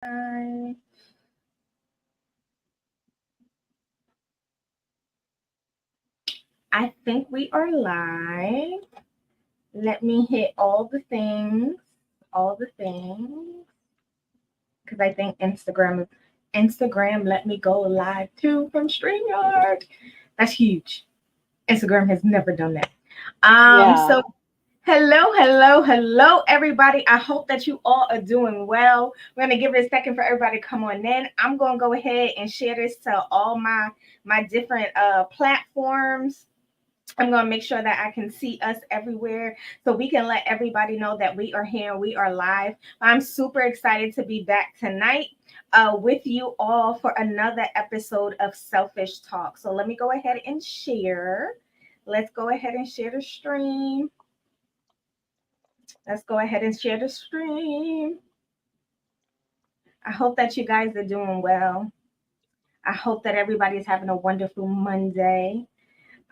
I I think we are live. Let me hit all the things, because I think Instagram let me go live too from StreamYard. That's huge. Instagram has never done that. Yeah. So hello, hello, hello, everybody. I hope that you all are doing well. We're gonna give it a second for everybody to come on in. I'm gonna go ahead and share this to all my different platforms. I'm going to make sure that I can see us everywhere so we can let everybody know that we are here, we are live. I'm super excited to be back tonight with you all for another episode of Selfish Talk. So let me go ahead and share. Let's go ahead and share the stream. Let's go ahead and share the stream. I hope that you guys are doing well. I hope that everybody's having a wonderful Monday.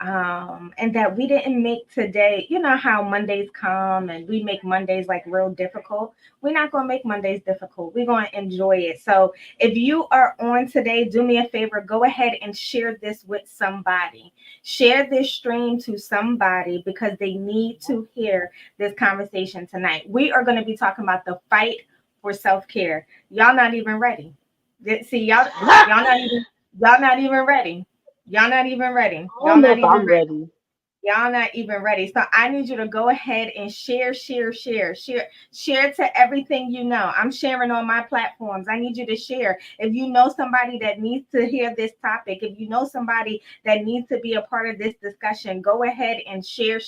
And that we didn't make today, you know how Mondays come and we make Mondays like real difficult. We're not going to make Mondays difficult. We're going to enjoy it. So if you are on today, do me a favor, go ahead and share this with somebody. Share this stream to somebody because they need to hear this conversation tonight. We are going to be talking about the fight for self-care. Y'all not even ready. See, y'all not even ready. Y'all not even ready. I Y'all don't know not if even I'm ready. ready. Y'all not even ready. So I need you to go ahead and share to everything you know. I'm sharing on my platforms. I need you to share. If you know somebody that needs to hear this topic, if you know somebody that needs to be a part of this discussion, go ahead and share.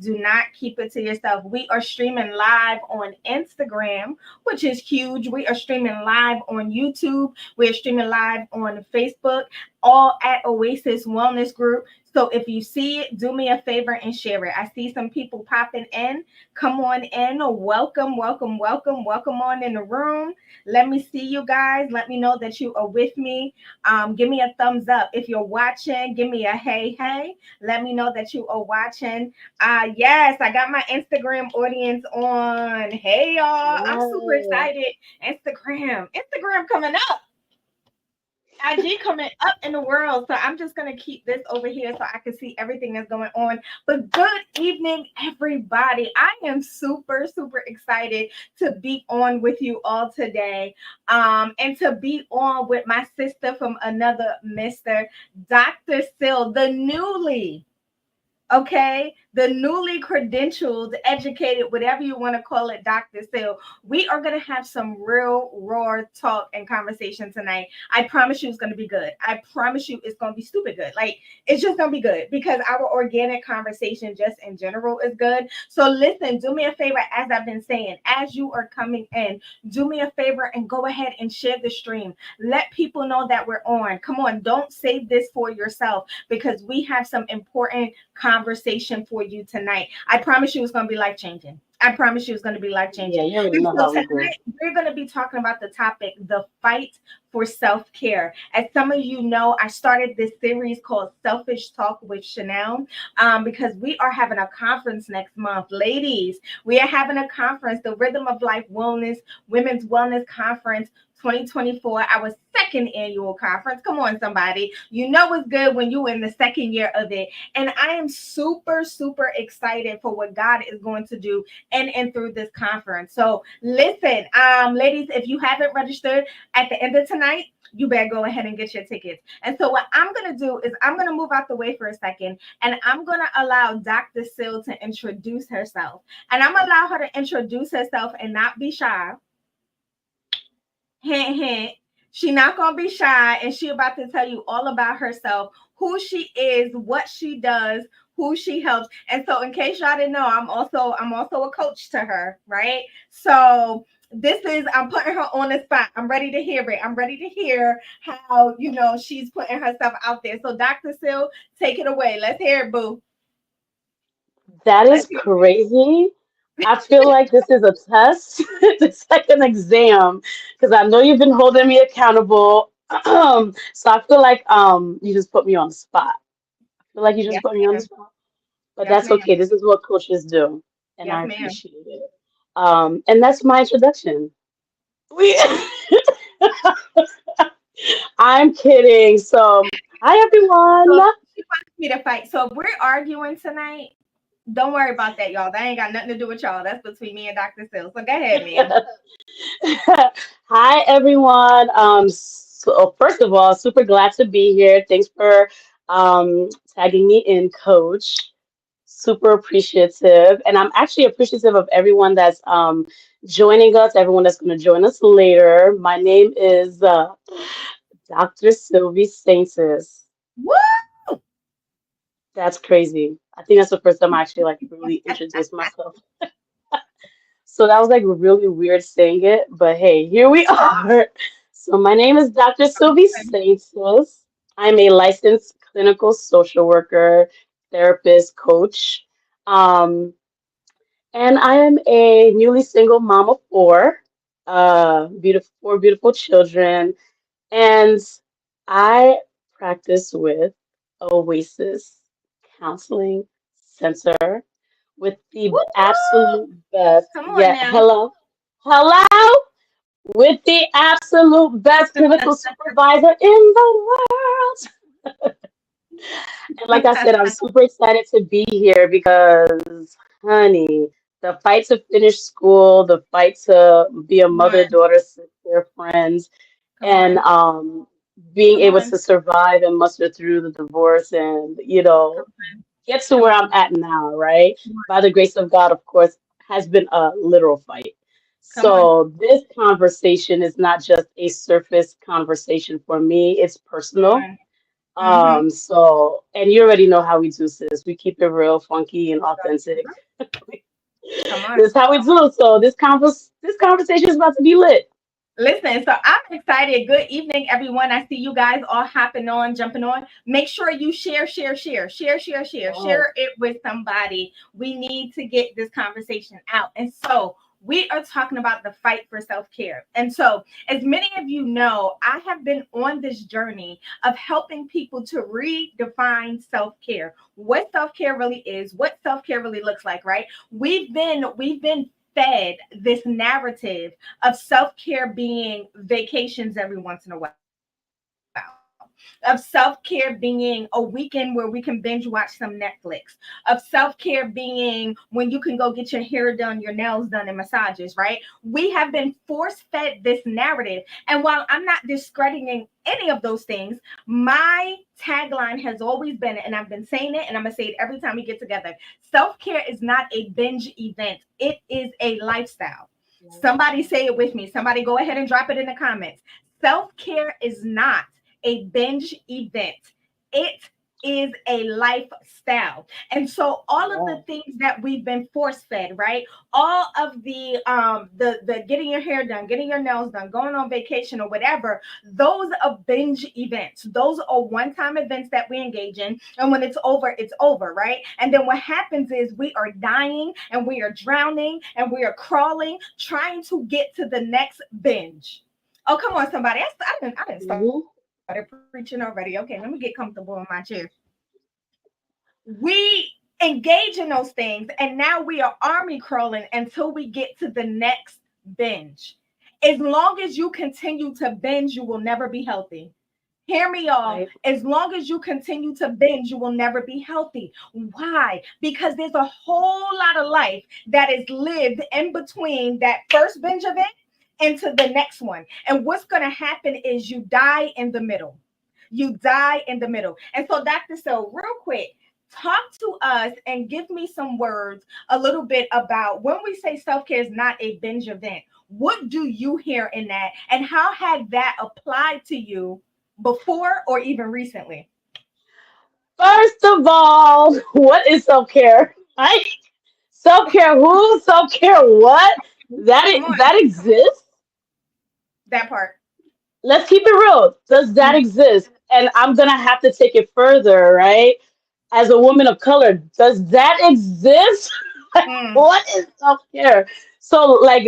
Do not keep it to yourself. We are streaming live on Instagram, which is huge. We are streaming live on YouTube. We're streaming live on Facebook, all at Oasis Wellness Group. So if you see it, do me a favor and share it. I see some people popping in. Come on in. Welcome on in the room. Let me see you guys. Let me know that you are with me. Give me a thumbs up. If you're watching, give me a hey. Let me know that you are watching. Yes, I got my Instagram audience on. Hey y'all. I'm super Yeah. excited. Instagram coming up. IG coming up in the world. So I'm just going to keep this over here so I can see everything that's going on. But good evening, everybody. I am super excited to be on with you all today, and to be on with my sister from another Mr. Dr. Sill, the newly, okay, the newly credentialed, educated, whatever you want to call it, Dr. Sil. We are going to have some real raw talk and conversation tonight. I promise you it's going to be good. I promise you it's going to be stupid good. Like, it's just going to be good because our organic conversation just in general is good. So listen, do me a favor, as I've been saying, as you are coming in, do me a favor and go ahead and share the stream. Let people know that we're on. Come on, don't save this for yourself because we have some important conversation for you tonight. I promise you it's going to be life changing. I promise you it's going to be life Yeah, changing. you already And know so how we do. tonight we're going to be talking about the topic, the fight for self-care. As some of you know, I started this series called Selfish Talk with Chanel, because we are having a conference next month. Ladies, we are having a conference, the Rhythm of Life Wellness Women's Wellness Conference 2024, our second annual conference. Come on, somebody. You know it's good when you're in the second year of it. And I am super excited for what God is going to do in and through this conference. So listen, ladies, if you haven't registered at the end of tonight, you better go ahead and get your tickets. And so what I'm going to do is I'm going to move out the way for a second and I'm going to allow Dr. Sill to introduce herself. And I'm going to allow her to introduce herself and not be shy. Hint, hint. She not gonna be shy, and she about to tell you all about herself, who she is, what she does, who she helps. And so, in case y'all didn't know, I'm also a coach to her, right? So this is I'm putting her on the spot. I'm ready to hear it. I'm ready to hear how she's putting herself out there. So, Dr. Sil, take it away. Let's hear it, boo. That Let's is hear crazy. I feel like this is a test. It's like an exam because I know you've been holding me accountable. So I feel like you just put me on the spot. I feel like you just Yes, put me on the ma'am. spot. But Yes, that's ma'am. okay. This is what coaches do, and Yes, I ma'am. appreciate it. And that's my introduction. We I'm kidding. So hi everyone. So she wants me to fight. So if we're arguing tonight, don't worry about that, y'all. That ain't got nothing to do with y'all. That's between me and Dr. Sil. So go ahead, ma'am. Hi everyone. So first of all, super glad to be here. Thanks for tagging me in, Coach. Super appreciative, and I'm actually appreciative of everyone that's joining us. Everyone that's going to join us later. My name is Dr. Sylvie Saintis. Woo! That's crazy. I think that's the first time I actually like really introduced myself. So that was like really weird saying it, but hey, here we are. So my name is Dr. Sylvie Saintis. I'm a licensed clinical social worker, therapist, coach. Um, and I am a newly single mom of four, four beautiful children. And I practice with Oasis Counseling Center with the Woo! absolute best. Come on Yeah, now. hello, with the absolute best clinical supervisor in the world. And like I said, I'm super excited to be here because, honey, the fight to finish school, the fight to be a Come mother, on. daughter, sister, friends, Come and on. being Come able on. to survive and muster through the divorce and, get to Come where on. I'm at now, right? Come on. By the grace of God, of course, has been a literal fight. Come on. So this conversation is not just a surface conversation for me, it's Come personal. on. Mm-hmm. So, and you already know how we do this. We keep it real, funky, and authentic. Come on. This is how we do. So this conversation is about to be lit. Listen, so I'm excited. Good evening, everyone. I see you guys all hopping on, jumping on. Make sure you Yes. share it with somebody. We need to get this conversation out. And so we are talking about the fight for self care. And so, as many of you know, I have been on this journey of helping people to redefine self care, what self care really is, what self care really looks like, right? We've been fed this narrative of self care being vacations every once in a while, of self care being a weekend where we can binge watch some Netflix, of self care being when you can go get your hair done, your nails done, and massages, right? We have been force fed this narrative. And while I'm not discrediting any of those things, my tagline has always been, and I've been saying it, and I'm going to say it every time we get together, self care is not a binge event, it is a lifestyle. Somebody say it with me. Somebody go ahead and drop it in the comments. Self care is not a binge event. It is a lifestyle. And so all of the Yes. things that we've been force fed, right? All of the getting your hair done, getting your nails done, going on vacation or whatever, those are binge events. Those are one-time events that we engage in. And when it's over, right? And then what happens is we are dying and we are drowning and we are crawling, trying to get to the next binge. Oh, come on, somebody. I didn't start Mhm. preaching already. Okay, let me get comfortable in my chair. We engage in those things, and now we are army crawling until we get to the next binge. As long as you continue to binge, you will never be healthy. Hear me, y'all. Right. As long as you continue to binge, you will never be healthy. Why? Because there's a whole lot of life that is lived in between that first binge event into the next one. And what's going to happen is you die in the middle. You die in the middle. And so, Dr. So, real quick, talk to us and give me some words a little bit about when we say self care is not a binge event. What do you hear in that? And how had that applied to you before or even recently? First of all, what is self care? Right? Self care who? Self care what? Come on, That exists? that part. Let's keep it real. Does that exist? And I'm gonna have to take it further, right? As a woman of color, does that exist? Mm, What is self care? So, like,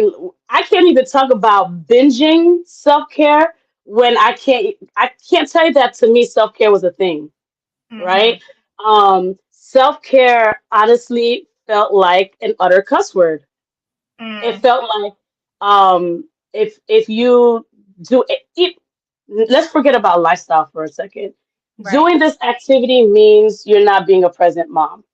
I can't even talk about binging self care when I can't tell you that to me self care was a thing, right? mm-hmm, Self care honestly felt like an utter cuss word. It mm, felt like um if you do it, let's forget about lifestyle for a second. Right. Doing this activity means you're not being a present mom.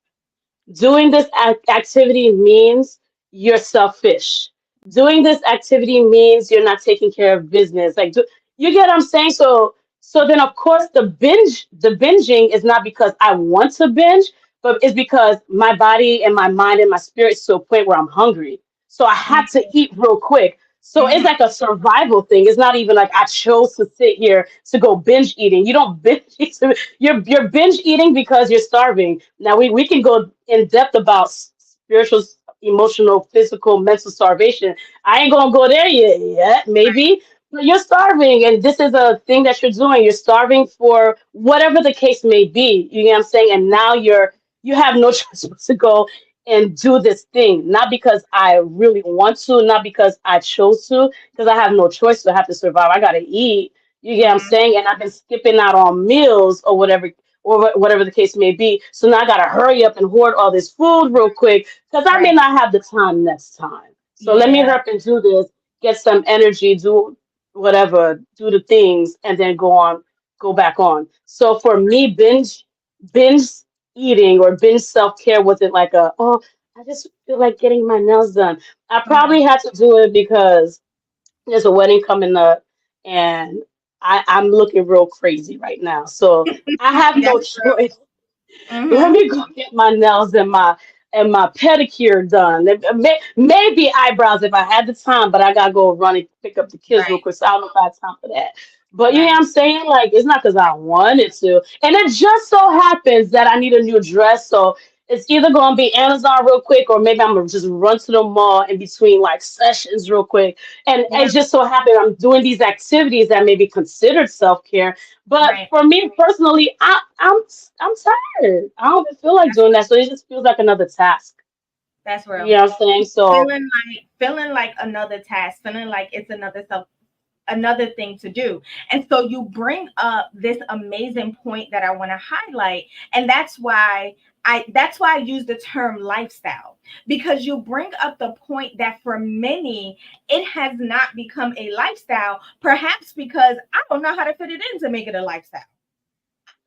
Doing this activity means you're selfish. Doing this activity means you're not taking care of business. You get what I'm saying? So then of course the binging is not because I want to binge, but it's because my body and my mind and my spirit is to a point where I'm hungry. So I had to eat real quick. So it's Mm-hmm. like a survival thing. It's not even like I chose to sit here to go binge eating. You don't binge eat. You're binge eating because you're starving. Now we can go in depth about spiritual, emotional, physical, mental starvation. I ain't gonna go there yet, maybe. But you're starving, and this is a thing that you're doing. You're starving for whatever the case may be. You know what I'm saying? And now you have no choice but to go and do this thing, not because I really want to, not because I chose to, because I have no choice. To have to survive. I gotta eat. You get what I'm Mm-hmm. saying? And I've been skipping out on meals or whatever the case may be. So now I gotta hurry up and hoard all this food real quick because I may Right. not have the time next time. So let me Yeah. hurry up and do this, get some energy, do whatever, do the things, and then go back on. So for me, binge eating or binge self care wasn't like I just feel like getting my nails done. I Mm-hmm. probably had to do it because there's a wedding coming up and I'm looking real crazy right now. So I have That's no true. choice. Let Mm-hmm. me go get my nails and my pedicure done. Maybe eyebrows if I had the time, but I gotta go run and pick up the kids real Right. quick. So I don't know if I have time for that. But you know what Right. I'm saying? Like it's not because I wanted to. And it just so happens that I need a new dress. So it's either gonna be Amazon real quick or maybe I'm gonna just run to the mall in between like sessions real quick. And Yeah. it just so happened I'm doing these activities that may be considered self-care. But Right. for me personally, I'm tired. I don't even feel like That's doing that. So it just feels like another task. that's You real. know what I'm saying? So Feeling like another task, feeling like it's another thing to do. And so you bring up this amazing point that I want to highlight, and that's why I use the term lifestyle, because you bring up the point that for many it has not become a lifestyle, perhaps because I don't know how to fit it in to make it a lifestyle.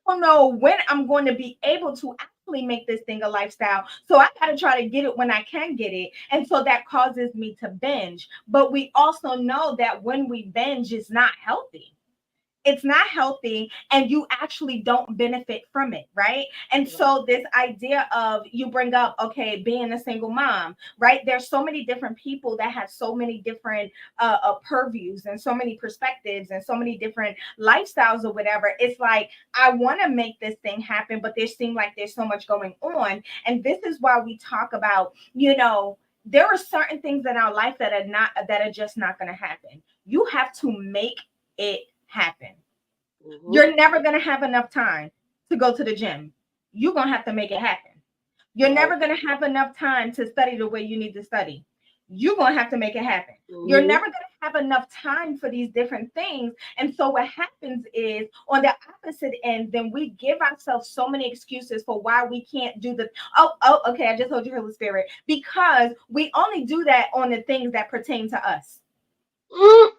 Don't know when I'm going to be able to actually make this thing a lifestyle. So I got to try to get it when I can get it. And so that causes me to binge. But we also know that when we binge, it's not healthy. It's not healthy, and you actually don't benefit from it, right? And so this idea of, you bring up, okay, being a single mom, right? There's so many different people that have so many different purviews and so many perspectives and so many different lifestyles or whatever. It's like, I want to make this thing happen, but there seems like there's so much going on. And this is why we talk about, there are certain things in our life that are just not going to happen. You have to make it happen. mhm. You're never going to have enough time to go to the gym. You're going to have to make it happen. You're Right. never going to have enough time to study the way you need to study. You're going to have to make it happen. You're Mhm. never going to have enough time for these different things. And so what happens is, on the opposite end, then we give ourselves so many excuses for why we can't do the, okay, I just told you, Holy Spirit, because we only do that on the things that pertain to us. Mm,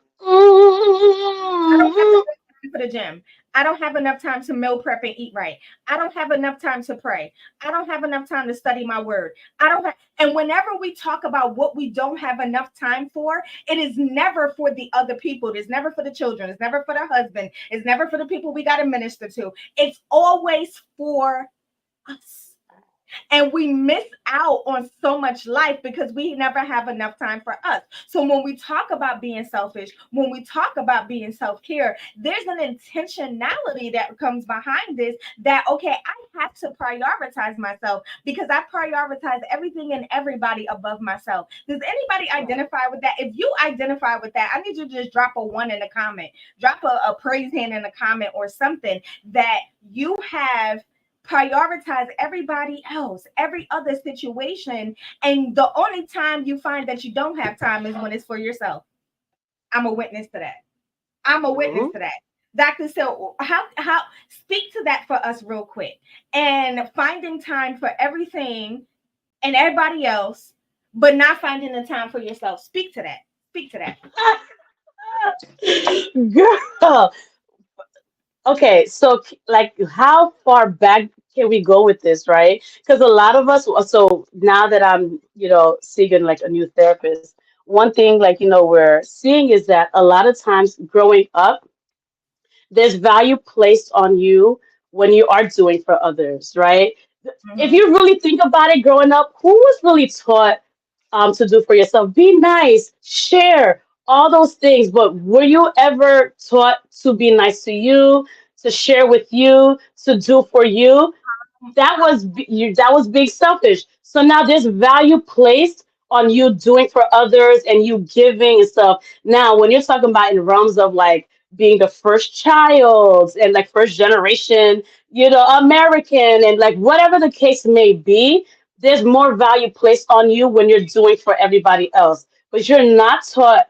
I don't have mm, enough time for the gym. I don't have enough time to meal prep and eat right. I don't have enough time to pray. I don't have enough time to study my word. I don't have, and whenever we talk about what we don't have enough time for, it is never for the other people. It's never for the children. It's never for the husband. It's never for the people we got to minister to. It's always for us. And we miss out on so much life because we never have enough time for us. So when we talk about being selfish, when we talk about being self-care, there's an intentionality that comes behind this, that okay, I have to prioritize myself because I prioritize everything and everybody above myself. Does anybody right. identify with that? If you identify with that, I need you to just drop a one in the comment, drop a praise hand in the comment or something, that you have prioritize everybody else, every other situation, and the only time you find that you don't have time is when it's for yourself. I'm a witness to that. I'm a witness Mhm. to that. Dr. So how speak to that for us real quick, and finding time for everything and everybody else, but not finding the time for yourself. Speak to that. Speak to that. Girl, okay, so like how far back can we go with this, right? Because a lot of us, so now that I'm, seeing like a new therapist, one thing like, we're seeing is that a lot of times growing up, there's value placed on you when you are doing for others, right? If Mhm. you really think about it, growing up, who was really taught to do for yourself? Be nice, share, all those things. But were you ever taught to be nice to you, to share with you, to do for you? That was being selfish. So now there's value placed on you doing for others and you giving and stuff. Now, when you're talking about in realms of like being the first child and like first generation, American and like whatever the case may be, there's more value placed on you when you're doing for everybody else. But you're not taught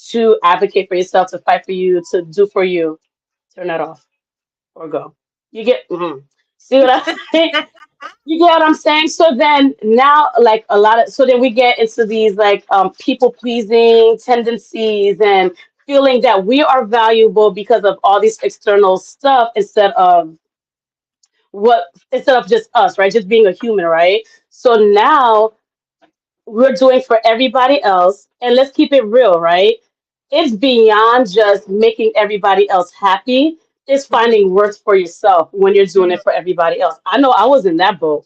to advocate for yourself, to fight for you, to do for you. Turn that off or go. You get, see what I'm saying? You get what I'm saying? So then now, like so then we get into these like people pleasing tendencies and feeling that we are valuable because of all these external stuff instead of just us, right? Just being a human, right? So now we're doing for everybody else, and let's keep it real, right? It's beyond just making everybody else happy. It's Mhm. finding worth for yourself when you're doing it for everybody else. I know I was in that boat.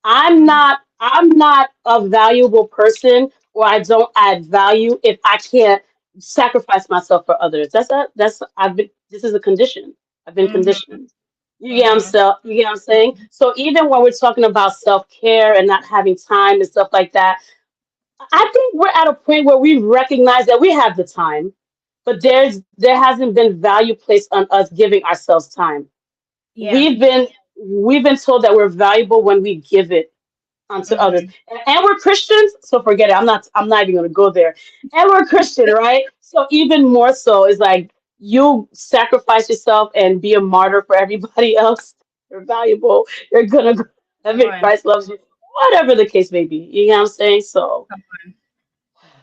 Mhm. I'm not a valuable person or I don't add value if I can't sacrifice myself for others. I've been this is a condition. I've been Mhm. conditioned. Mhm. You get what I'm saying? So even when we're talking about self-care and not having time and stuff like that, I think we're at a point where we recognize that we have the time, but there hasn't been value placed on us giving ourselves time. Yeah. We've been told that we're valuable when we give it onto others. Mhm. And we're Christians, so forget it. I'm not even gonna go there. And we're Christian, right? So even more so is like you sacrifice yourself and be a martyr for everybody else. You're valuable. You're gonna go Come heaven. on. Christ loves you. Whatever the case may be. You know what I'm saying? So Come on.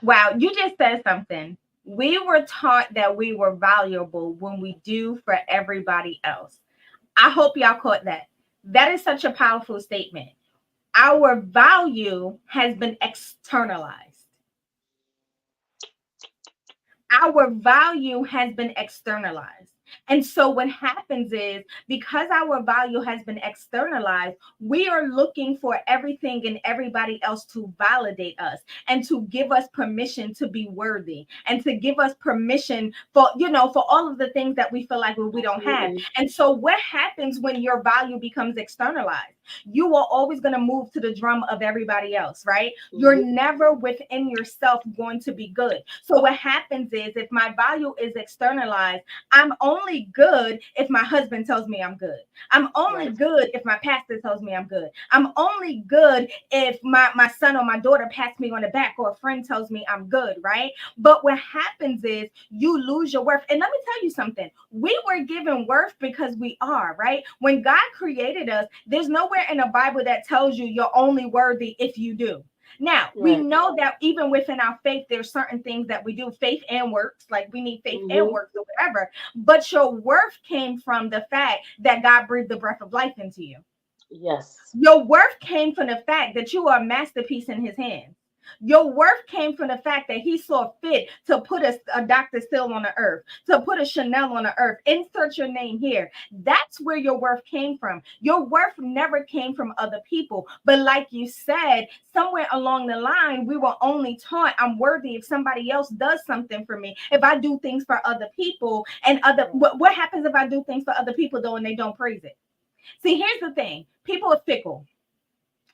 Wow, you just said something. We were taught that we were valuable when we do for everybody else. I hope y'all caught that. That is such a powerful statement. Our value has been externalized. Our value has been externalized. And so what happens is because our value has been externalized, we are looking for everything and everybody else to validate us and to give us permission to be worthy and to give us permission for all of the things that we feel like we don't have. absolutely. And so what happens when your value becomes externalized? You are always going to move to the drum of everybody else, right? You're Mhm. never within yourself going to be good. So what happens is if my value is externalized, I'm only good if my husband tells me I'm good. I'm only Right. good if my pastor tells me I'm good. I'm only good if my son or my daughter pats me on the back or a friend tells me I'm good, right? But what happens is you lose your worth. And let me tell you something. We were given worth because we are, right? When God created us, there's nowhere in the Bible that tells you you're only worthy if you do. Now, we Right. know that even within our faith, there's certain things that we do, faith and works, like we need faith and Hmm. works or whatever. But your worth came from the fact that God breathed the breath of life into you. Yes. Your worth came from the fact that you are a masterpiece in his hands. Your worth came from the fact that he saw fit to put a Dr. Still on the earth, to put a Chanel on the earth. Insert your name here. That's where your worth came from. Your worth never came from other people. But like you said, somewhere along the line, we were only taught I'm worthy if somebody else does something for me. If I do things for other people and what happens if I do things for other people though and they don't praise it? See, here's the thing. People are fickle.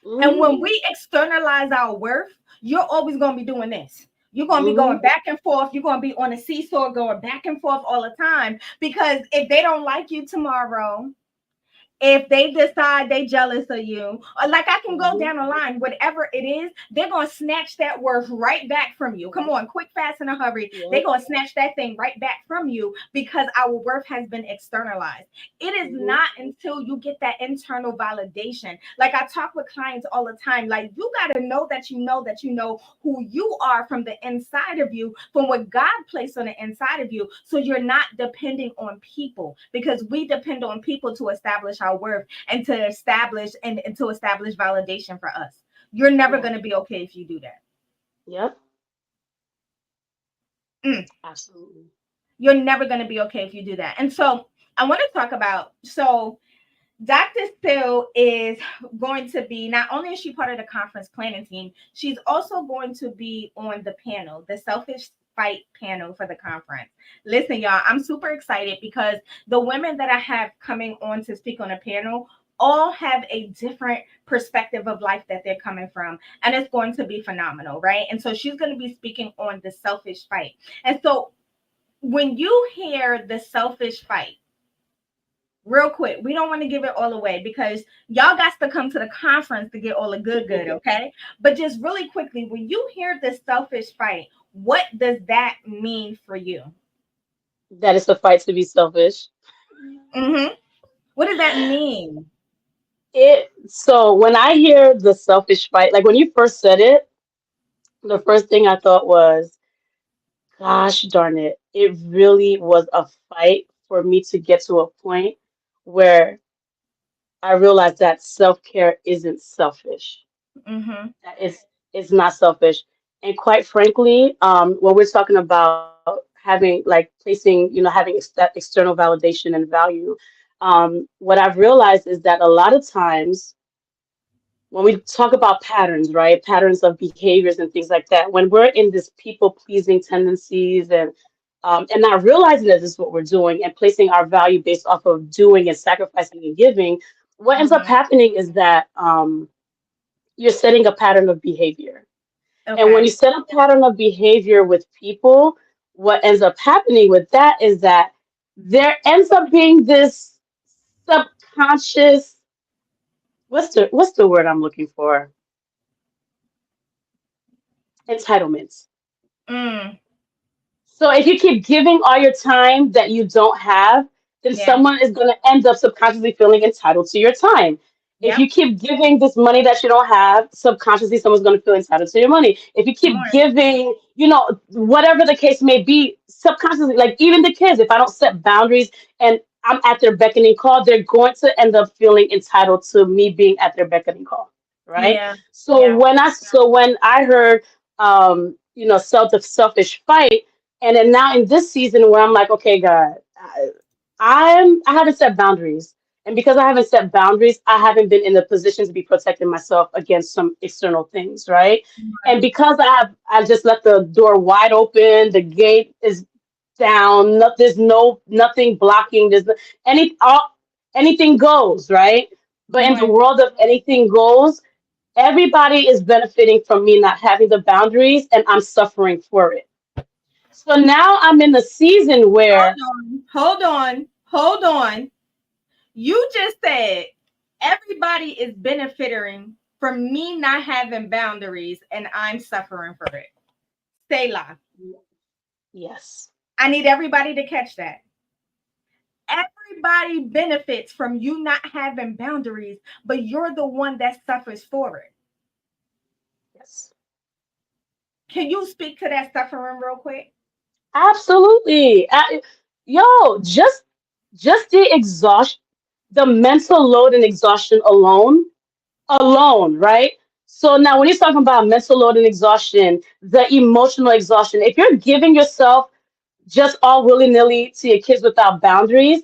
And Hmm. when we externalize our worth, you're always going to be doing this. You're going to be Hmm. going back and forth. You're going to be on a seesaw going back and forth all the time. Because if they don't like you tomorrow, If they decide they jealous of you, or like I can go Mhm. down the line, whatever it is, they're gonna snatch that worth right back from you. Come Yep. on, quick, fast, in a hurry. They're Yep. gonna snatch that thing right back from you because our worth has been externalized. It is Mhm. not until you get that internal validation. Like I talk with clients all the time, like you gotta that you know who you are from the inside of you, from what God placed on the inside of you. So you're not depending on people, because we depend on people to establish our worth and to establish and to establish validation for us. You're never Yeah. going to be okay if you do that. Yep. Mm. Absolutely. You're never going to be okay if you do that. And so I want to talk about, so Dr. Still is going to be, not only is she part of the conference planning team, she's also going to be on the panel, the Selfish Fight panel for the conference. Listen, y'all, I'm super excited because the women that I have coming on to speak on the panel all have a different perspective of life that they're coming from, and it's going to be phenomenal, right? And so she's going to be speaking on the selfish fight. And so when you hear the selfish fight, real quick, we don't want to give it all away because y'all got to come to the conference to get all the good, okay? But just really quickly, when you hear the selfish fight, what does that mean for you? That is the fight to be selfish. Mm-hmm. What does that mean? It so when I hear the selfish fight, like when you first said it, the first thing I thought was, gosh darn it, it really was a fight for me to get to a point where I realized that self-care isn't selfish. Mm-hmm. That is not selfish. And quite frankly, when we're talking about having like placing, having that external validation and value, what I've realized is that a lot of times when we talk about patterns, right? Patterns of behaviors and things like that, when we're in this people pleasing tendencies and not realizing that this is what we're doing and placing our value based off of doing and sacrificing and giving, what ends up Mm-hmm. happening is that you're setting a pattern of behavior. And when you Okay. set a pattern of behavior with people, what ends up happening with that is that there ends up being this subconscious, what's the word I'm looking for? Entitlement. Mm. So if you keep giving all your time that you don't have, then Yeah. someone is going to end up subconsciously feeling entitled to your time. If Yep. you keep giving this money that you don't have, subconsciously someone's going to feel entitled to your money. If you Come keep on. giving, whatever the case may be, subconsciously, like even the kids, if I don't set boundaries and I'm at their beckoning call, they're going to end up feeling entitled to me being at their beckoning call, right? Yeah. So Yeah. when I heard selfish fight, and then now in this season where I'm like, okay, God, I haven't set boundaries. And because I haven't set boundaries, I haven't been in the position to be protecting myself against some external things, right? And Right. because I just left the door wide open, the gate is down, there's nothing blocking, anything goes, right? But Come in the on. world of anything goes, everybody is benefiting from me not having the boundaries and I'm suffering for it. So now I'm in the season where Hold on. Hold on. Hold on. You just said everybody is benefiting from me not having boundaries and I'm suffering for it. Stay live. yes, I need everybody to catch that. Everybody benefits from you not having boundaries, but you're the one that suffers for it. yes, Can you speak to that suffering real quick? absolutely. Yo, just the exhaustion, the mental load and exhaustion alone, right? So now when you're talking about mental load and exhaustion, the emotional exhaustion, if you're giving yourself just all willy-nilly to your kids without boundaries,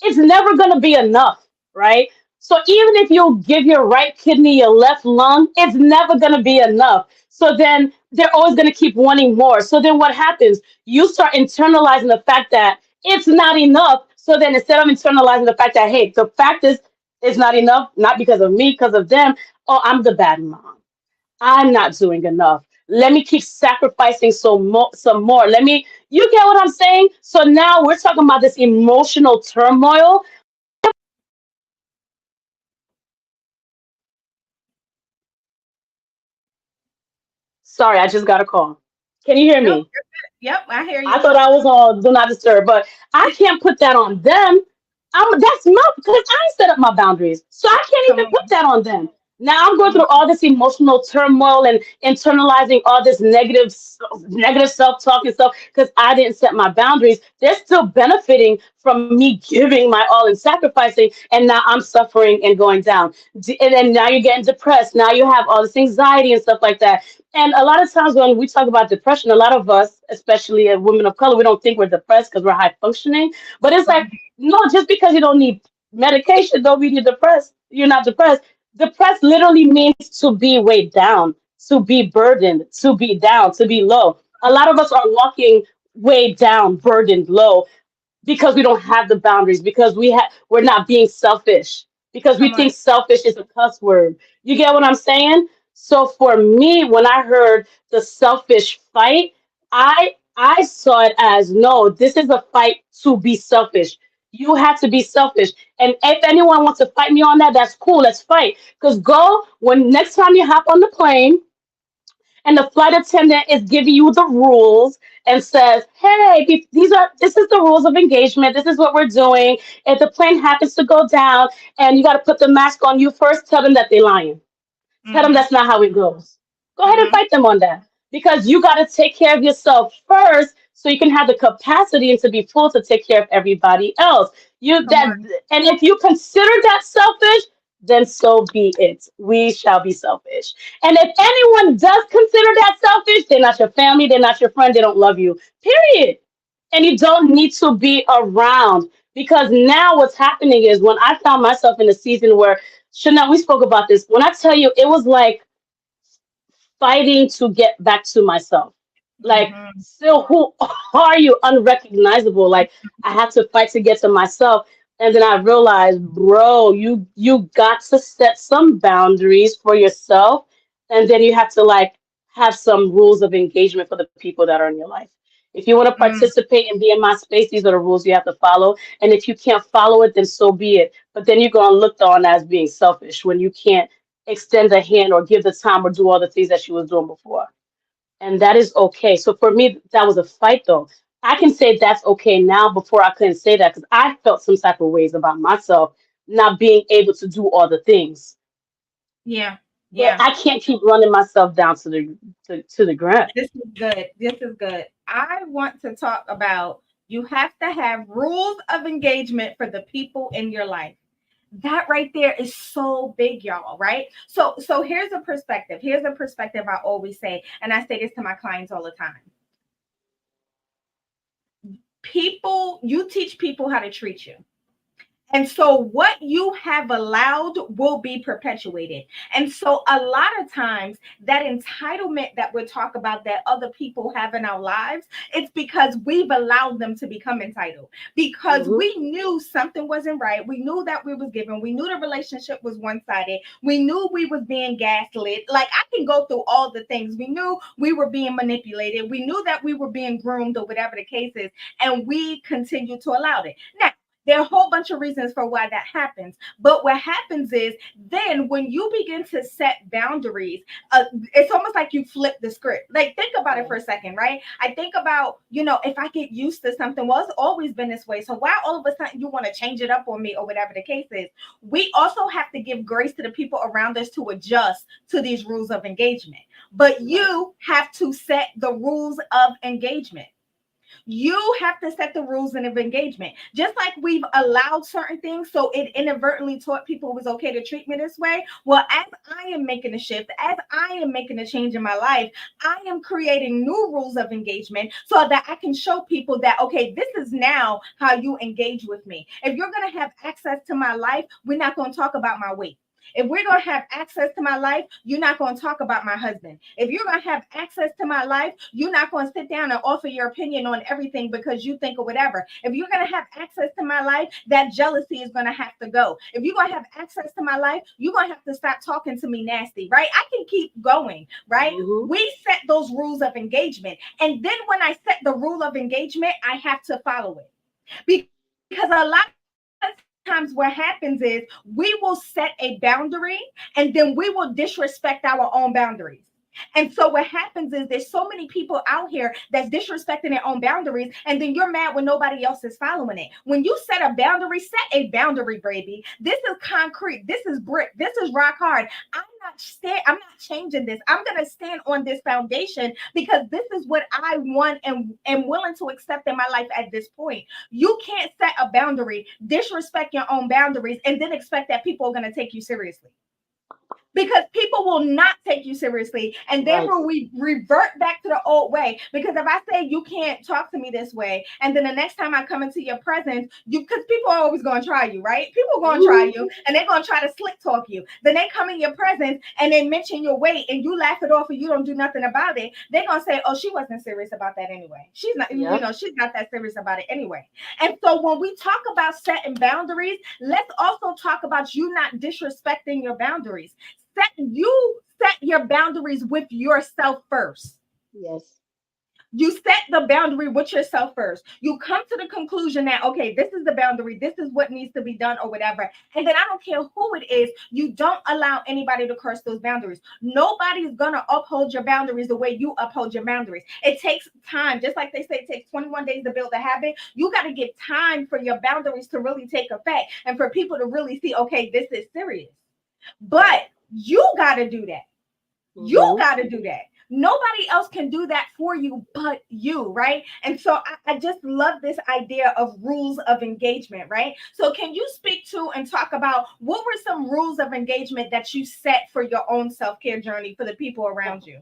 it's never going to be enough, right? So even if you give your right kidney, your left lung, it's never going to be enough. So then they're always going to keep wanting more. So then what happens? You start internalizing the fact that it's not enough. So then instead of internalizing the fact that, hey, the fact is it's not enough, not because of me, because of them. Oh, I'm the bad mom. I'm not doing enough. Let me keep sacrificing some more. You get what I'm saying? So now we're talking about this emotional turmoil Sorry, I just got a call. Can you hear Nope. me? Yep, I hear I you. thought I was on do not disturb, but I can't put that on them. That's my because I set up my boundaries, so I can't Come even put on. that on them. Now I'm going Come through on. all this emotional turmoil and internalizing all this negative self talk and stuff because I didn't set my boundaries. They're still benefiting from me giving my all and sacrificing, and now I'm suffering and going down. And then now you're getting depressed. Now you have all this anxiety and stuff like that. And a lot of times when we talk about depression, a lot of us, especially women of color, we don't think we're depressed because we're high functioning. But it's like, no, just because you don't need medication, don't mean you're depressed. You're not depressed. Depressed literally means to be weighed down, to be burdened, to be down, to be low. A lot of us are walking weighed down, burdened, low because we don't have the boundaries because we're not being selfish because we Come think on. selfish is a cuss word. You get what I'm saying? So for me, when I heard the selfish fight, I saw it as no, this is a fight to be selfish. You have to be selfish. And if anyone wants to fight me on that, that's cool. Let's fight. Because go when next time you hop on the plane and the flight attendant is giving you the rules and says, "Hey, this is the rules of engagement. This is what we're doing. If the plane happens to go down and you got to put the mask on, you first tell them that they're lying. Tell them Mm-hmm. that's not how it goes. Go ahead and Mm-hmm. fight them on that because you got to take care of yourself first so you can have the capacity and to be full to take care of everybody else. You Come that on. and if you consider that selfish, then so be it. We shall be selfish. And if anyone does consider that selfish, they're not your family, they're not your friend, they don't love you. Period. And you don't need to be around because now what's happening is when I found myself in a season where Chanel, we spoke about this. When I tell you, it was like fighting to get back to myself. Like, Mm-hmm. still, who are you? Unrecognizable. Like, I had to fight to get to myself. And then I realized, bro, you got to set some boundaries for yourself. And then you have to like have some rules of engagement for the people that are in your life. If you want to Mm. participate and be in my space, these are the rules you have to follow. And if you can't follow it, then so be it. But then you're gonna look on as being selfish when you can't extend a hand or give the time or do all the things that she was doing before. And that is okay. So for me, that was a fight though. I can say that's okay now before I couldn't say that because I felt some type of ways about myself not being able to do all the things. Yeah. But Yeah. I can't keep running myself down to the ground. This is good. This is good. I want to talk about you have to have rules of engagement for the people in your life. That right there is so big, y'all, right? So here's a perspective. Here's a perspective I always say, and I say this to my clients all the time. People, you teach people how to treat you. And so what you have allowed will be perpetuated. And so a lot of times that entitlement that we talk about that other people have in our lives, it's because we've allowed them to become entitled because Hmm. we knew something wasn't right. We knew that we was given. We knew the relationship was one-sided. We knew we was being gaslit. Like I can go through all the things. We knew we were being manipulated. We knew that we were being groomed or whatever the case is. And we continue to allow it. Now, there are a whole bunch of reasons for why that happens. But what happens is then when you begin to set boundaries, it's almost like you flip the script. Like, think about it for a second, right? I think about, if I get used to something, well, it's always been this way. So why all of a sudden you want to change it up on me or whatever the case is? We also have to give grace to the people around us to adjust to these rules of engagement. But Right. you have to set the rules of engagement. You have to set the rules of engagement. Just like we've allowed certain things, so it inadvertently taught people it was okay to treat me this way. Well, as I am making a shift, as I am making a change in my life, I am creating new rules of engagement so that I can show people that, okay, this is now how you engage with me. If you're going to have access to my life, we're not going to talk about my weight. If we're going to have access to my life, you're not going to talk about my husband. If you're going to have access to my life, you're not going to sit down and offer your opinion on everything because you think or whatever. If you're going to have access to my life, that jealousy is going to have to go. If you're going to have access to my life, you're going to have to stop talking to me nasty, right? I can keep going, right? Hmm. We set those rules of engagement. And then when I set the rule of engagement, I have to follow it. Because a lot of times what happens is we will set a boundary and then we will disrespect our own boundaries. And so what happens is there's so many people out here that's disrespecting their own boundaries, and then you're mad when nobody else is following it. When you set a boundary, set a boundary, baby. This is concrete. This is brick. This is rock hard. I'm not changing this. I'm gonna stand on this foundation because this is what I want and am willing to accept in my life at this point. You can't set a boundary, disrespect your own boundaries, and then expect that people are gonna take you seriously, because people will not take you seriously, and then Right. when we revert back to the old way, because if I say you can't talk to me this way, and then the next time I come into your presence, you, because people are always going to try you, right? People are going to try you, Mhm. and they're going to try to slick talk you. Then they come in your presence and they mention your weight and you laugh it off and you don't do nothing about it. They're going to say, oh, she wasn't serious about that anyway. She's not, Yep. she's not that serious about it anyway. And so when we talk about setting boundaries, let's also talk about you not disrespecting your boundaries. Set your boundaries with yourself first. Yes. You set the boundary with yourself first. You come to the conclusion that, okay, this is the boundary, this is what needs to be done, or whatever. And then I don't care who it is, you don't allow anybody to cross those boundaries. Nobody's gonna uphold your boundaries the way you uphold your boundaries. It takes time. Just like they say, it takes 21 days to build a habit. You got to give time for your boundaries to really take effect and for people to really see, okay, this is serious. Right. But you got to do that. You Mm-hmm. got to do that. Nobody else can do that for you but you, right? And so I just love this idea of rules of engagement, right? So, can you speak to and talk about what were some rules of engagement that you set for your own self care journey for the people around you?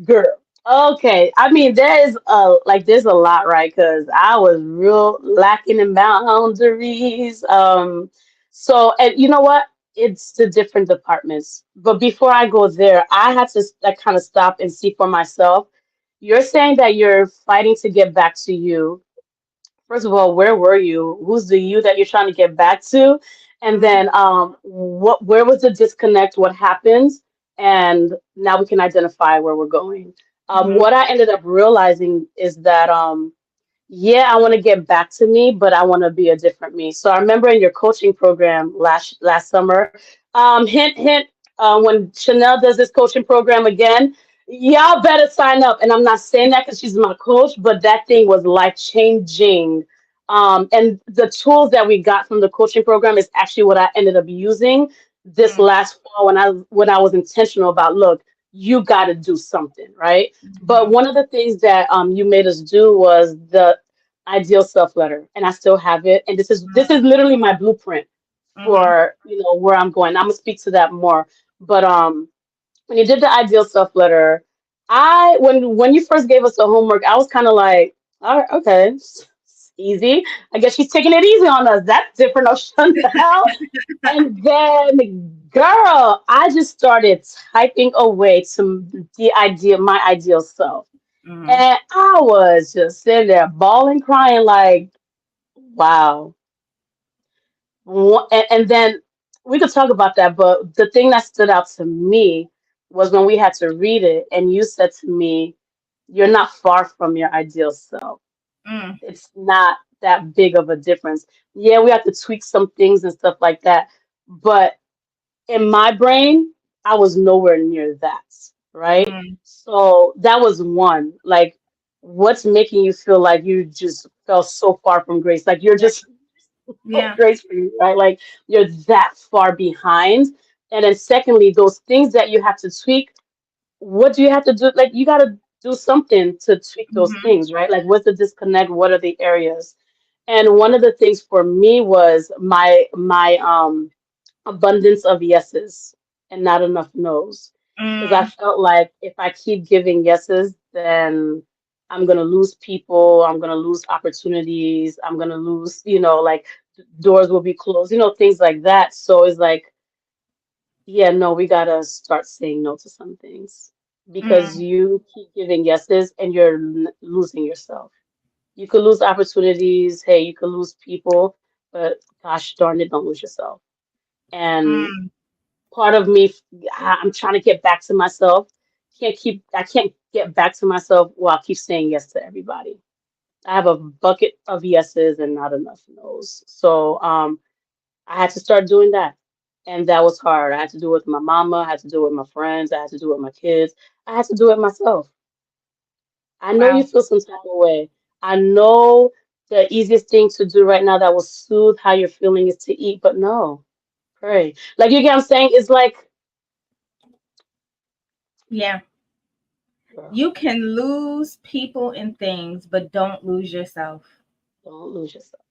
Girl. Okay. I mean, there's a lot, right? Because I was real lacking in boundaries. So and you know what? It's the different departments. But before I go there, I had to like kind of stop and see for myself. You're saying that you're fighting to get back to you. First of all, where were you? Who's the you that you're trying to get back to? And Mhm, then where was the disconnect? What happened? And now we can identify where we're going. mhm, What I ended up realizing is that yeah, I want to get back to me, but I want to be a different me. So I remember in your coaching program last summer, hint hint, when Chanel does this coaching program again, y'all better sign up. And I'm not saying that because she's my coach, but that thing was life changing. And the tools that we got from the coaching program is actually what I ended up using this mhm, last fall when I was intentional about, look, you got to do something, right? But mhm, one of the things that you made us do was the ideal self letter, and I still have it. And this is literally my blueprint mhm, for where I'm going. I'm gonna speak to that more. But when you did the ideal self letter, when you first gave us the homework, I was kind of like, all right, okay, it's easy. I guess she's taking it easy on us. That's different, Chanel. And then, girl, I just started typing away to my ideal self. mhm, And I was just sitting there bawling, crying, like, wow. And then we could talk about that, but the thing that stood out to me was when we had to read it, and you said to me, you're not far from your ideal self. mhm, It's not that big of a difference. Yeah, we have to tweak some things and stuff like that, but in my brain, I was nowhere near that, right? mhm. So that was one. Like, what's making you feel like you just fell so far from grace? Like, you're Yeah, just yeah. grace for you, right? Like, you're that far behind. And then, secondly, those things that you have to tweak, what do you have to do? Like, you got to do something to tweak those Mhm, things, right? Like, what's the disconnect? What are the areas? And one of the things for me was my abundance of yeses and not enough nos. Because I mm, felt like if I keep giving yeses, then I'm gonna lose people, I'm gonna lose opportunities, I'm gonna lose, like doors will be closed, things like that. So it's like, yeah, no, we gotta start saying no to some things because mm, you keep giving yeses and you're losing yourself. You could lose opportunities, hey, you could lose people, but gosh darn it, don't lose yourself. And mm, part of me, I'm trying to get back to myself. I can't get back to myself while I keep saying yes to everybody. I have a bucket of yeses and not enough nos. So I had to start doing that. And that was hard. I had to do it with my mama, I had to do it with my friends, I had to do it with my kids, I had to do it myself. I know you Wow. feel some type of way. I know the easiest thing to do right now that will soothe how you're feeling is to eat, but no, pray. Like you get what I'm saying? It's like, Yeah. girl, You can lose people and things, but don't lose yourself. don't lose yourself.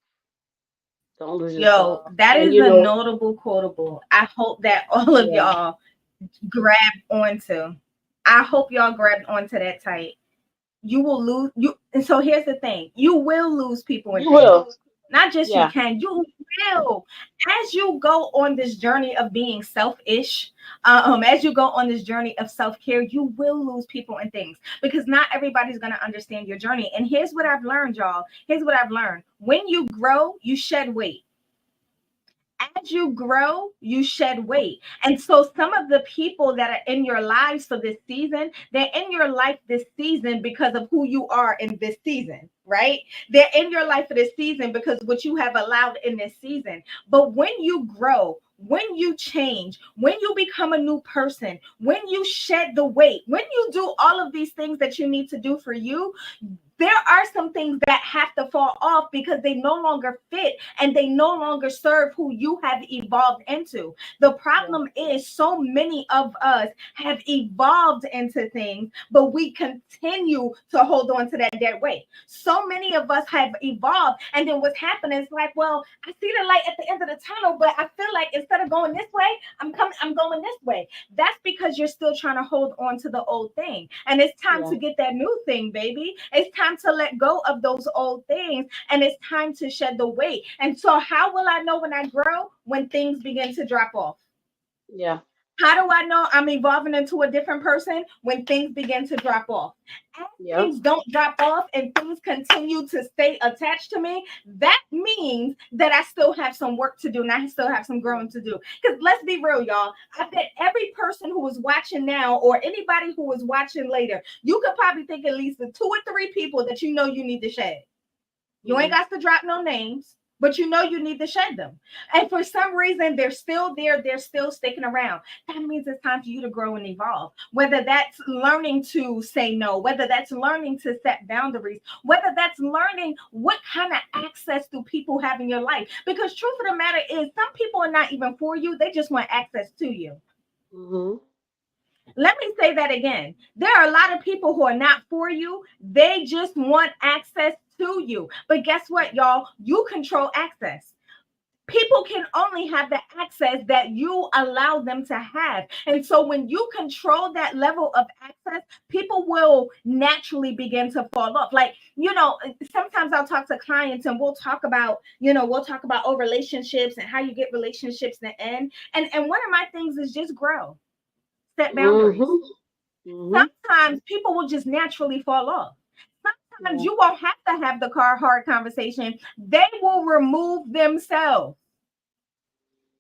Don't lose Yo, yourself. that And is you a know, notable quotable. I hope that all of yeah, y'all grab onto. I hope y'all grabbed onto that tight. You will lose you. And so here's the thing: you will lose people and you things. will. Not just you Yeah, can, you will. As you go on this journey of being selfish, as you go on this journey of self-care, you will lose people and things because not everybody's going to understand your journey. And here's what I've learned, y'all. Here's what I've learned. When you grow, you shed weight. As you grow, you shed weight. And so some of the people that are in your lives for this season, they're in your life this season because of who you are in this season, right? They're in your life for this season because what you have allowed in this season. But when you grow, when you change, when you become a new person, when you shed the weight, when you do all of these things that you need to do for you, there are some things that have to fall off because they no longer fit and they no longer serve who you have evolved into. The yeah, problem is so many of us have evolved into things, but we continue to hold on to that dead weight. So many of us have evolved, and then what's happening is like, well, I see the light at the end of the tunnel, but I feel like instead of going this way, I'm going this way. That's because you're still trying to hold on to the old thing. And it's time yeah, to get that new thing, baby. It's time to let go of those old things and it's time to shed the weight. And so, how will I know when I grow? When things begin to drop off. yeah, How do I know I'm evolving into a different person? When things begin to drop off. As yeah. things don't drop off and things continue to stay attached to me, that means that I still have some work to do and I still have some growing to do. Because let's be real, y'all. I bet every person who is watching now or anybody who is watching later, you could probably think at least of two or three people that you know you need to shed. You ain't Mhm. got to drop no names, but you know you need to shed them. And for some reason, they're still there, they're still sticking around. That means it's time for you to grow and evolve. Whether that's learning to say no, whether that's learning to set boundaries, whether that's learning what kind of access do people have in your life. Because truth of the matter is, some people are not even for you, they just want access to you. Mhm. Let me say that again. There are a lot of people who are not for you. They just want access to you. But guess what, y'all? You control access. People can only have the access that you allow them to have. And so when you control that level of access, people will naturally begin to fall off. Like, sometimes I'll talk to clients and we'll talk about old relationships and how you get relationships to end. And one of my things is just grow, set boundaries. Mhm. Mhm. Sometimes people will just naturally fall off. Sometimes Yeah. you won't have to have the car hard conversation. They will remove themselves.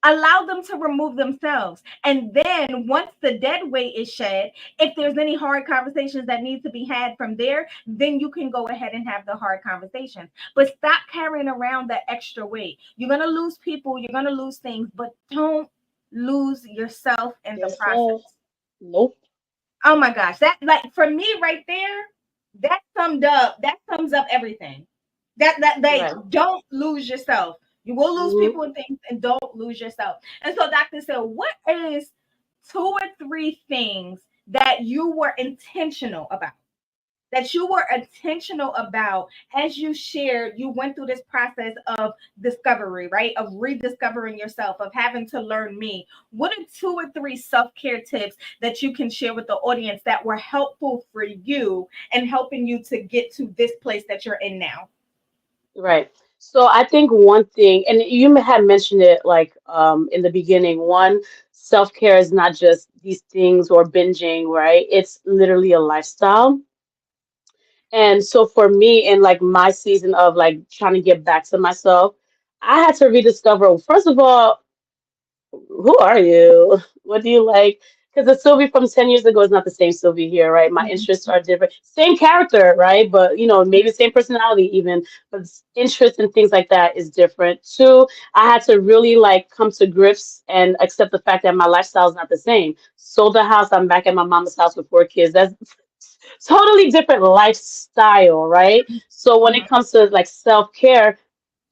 Allow them to remove themselves. And then once the dead weight is shed, if there's any hard conversations that need to be had from there, then you can go ahead and have the hard conversations. But stop carrying around that extra weight. You're going to lose people, you're going to lose things, but don't lose yourself in the Yourself. process. Nope. Oh my gosh, that, like, for me right there, that sums up everything. That they Right. don't lose yourself. You will lose Mhm. people and things, and don't lose yourself. And so Dr. said, what is two or three things that you were intentional about? That you were intentional about as you shared, you went through this process of discovery, right? Of rediscovering yourself, of having to learn me. What are two or three self care tips that you can share with the audience that were helpful for you and helping you to get to this place that you're in now? Right. So I think one thing, and you had mentioned it like in the beginning, one, self-care is not just these things or binging, right? It's literally a lifestyle. And so for me, in like my season of like trying to get back to myself, I had to rediscover, first of all, who are you? What do you like? because the Sylvie from 10 years ago is not the same Sylvie here, right? My Mhm. interests are different. Same character, right? But maybe same personality even, but interest and things like that is different. Two, I had to really like come to grips and accept the fact that my lifestyle is not the same. Sold the house, I'm back at my mama's house with 4 kids. That's totally different lifestyle, right? So when Mhm. it comes to like self-care,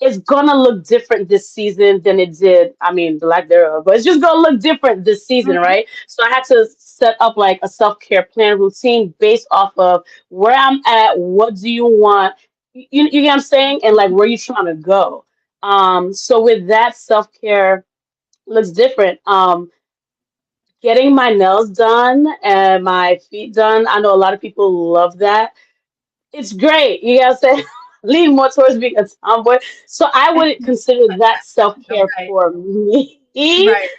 it's gonna look different this season than it did. I mean, the lack thereof, but it's just gonna look different this season, Mhm. right? So I had to set up like a self care plan routine based off of where I'm at. What do you want? You get what I'm saying, and like where you trying to go. So with that, self care looks different. Getting my nails done and my feet done. I know a lot of people love that. It's great. You gotta say lean more towards being a tomboy. So I wouldn't consider that self-care Right. for me. Right.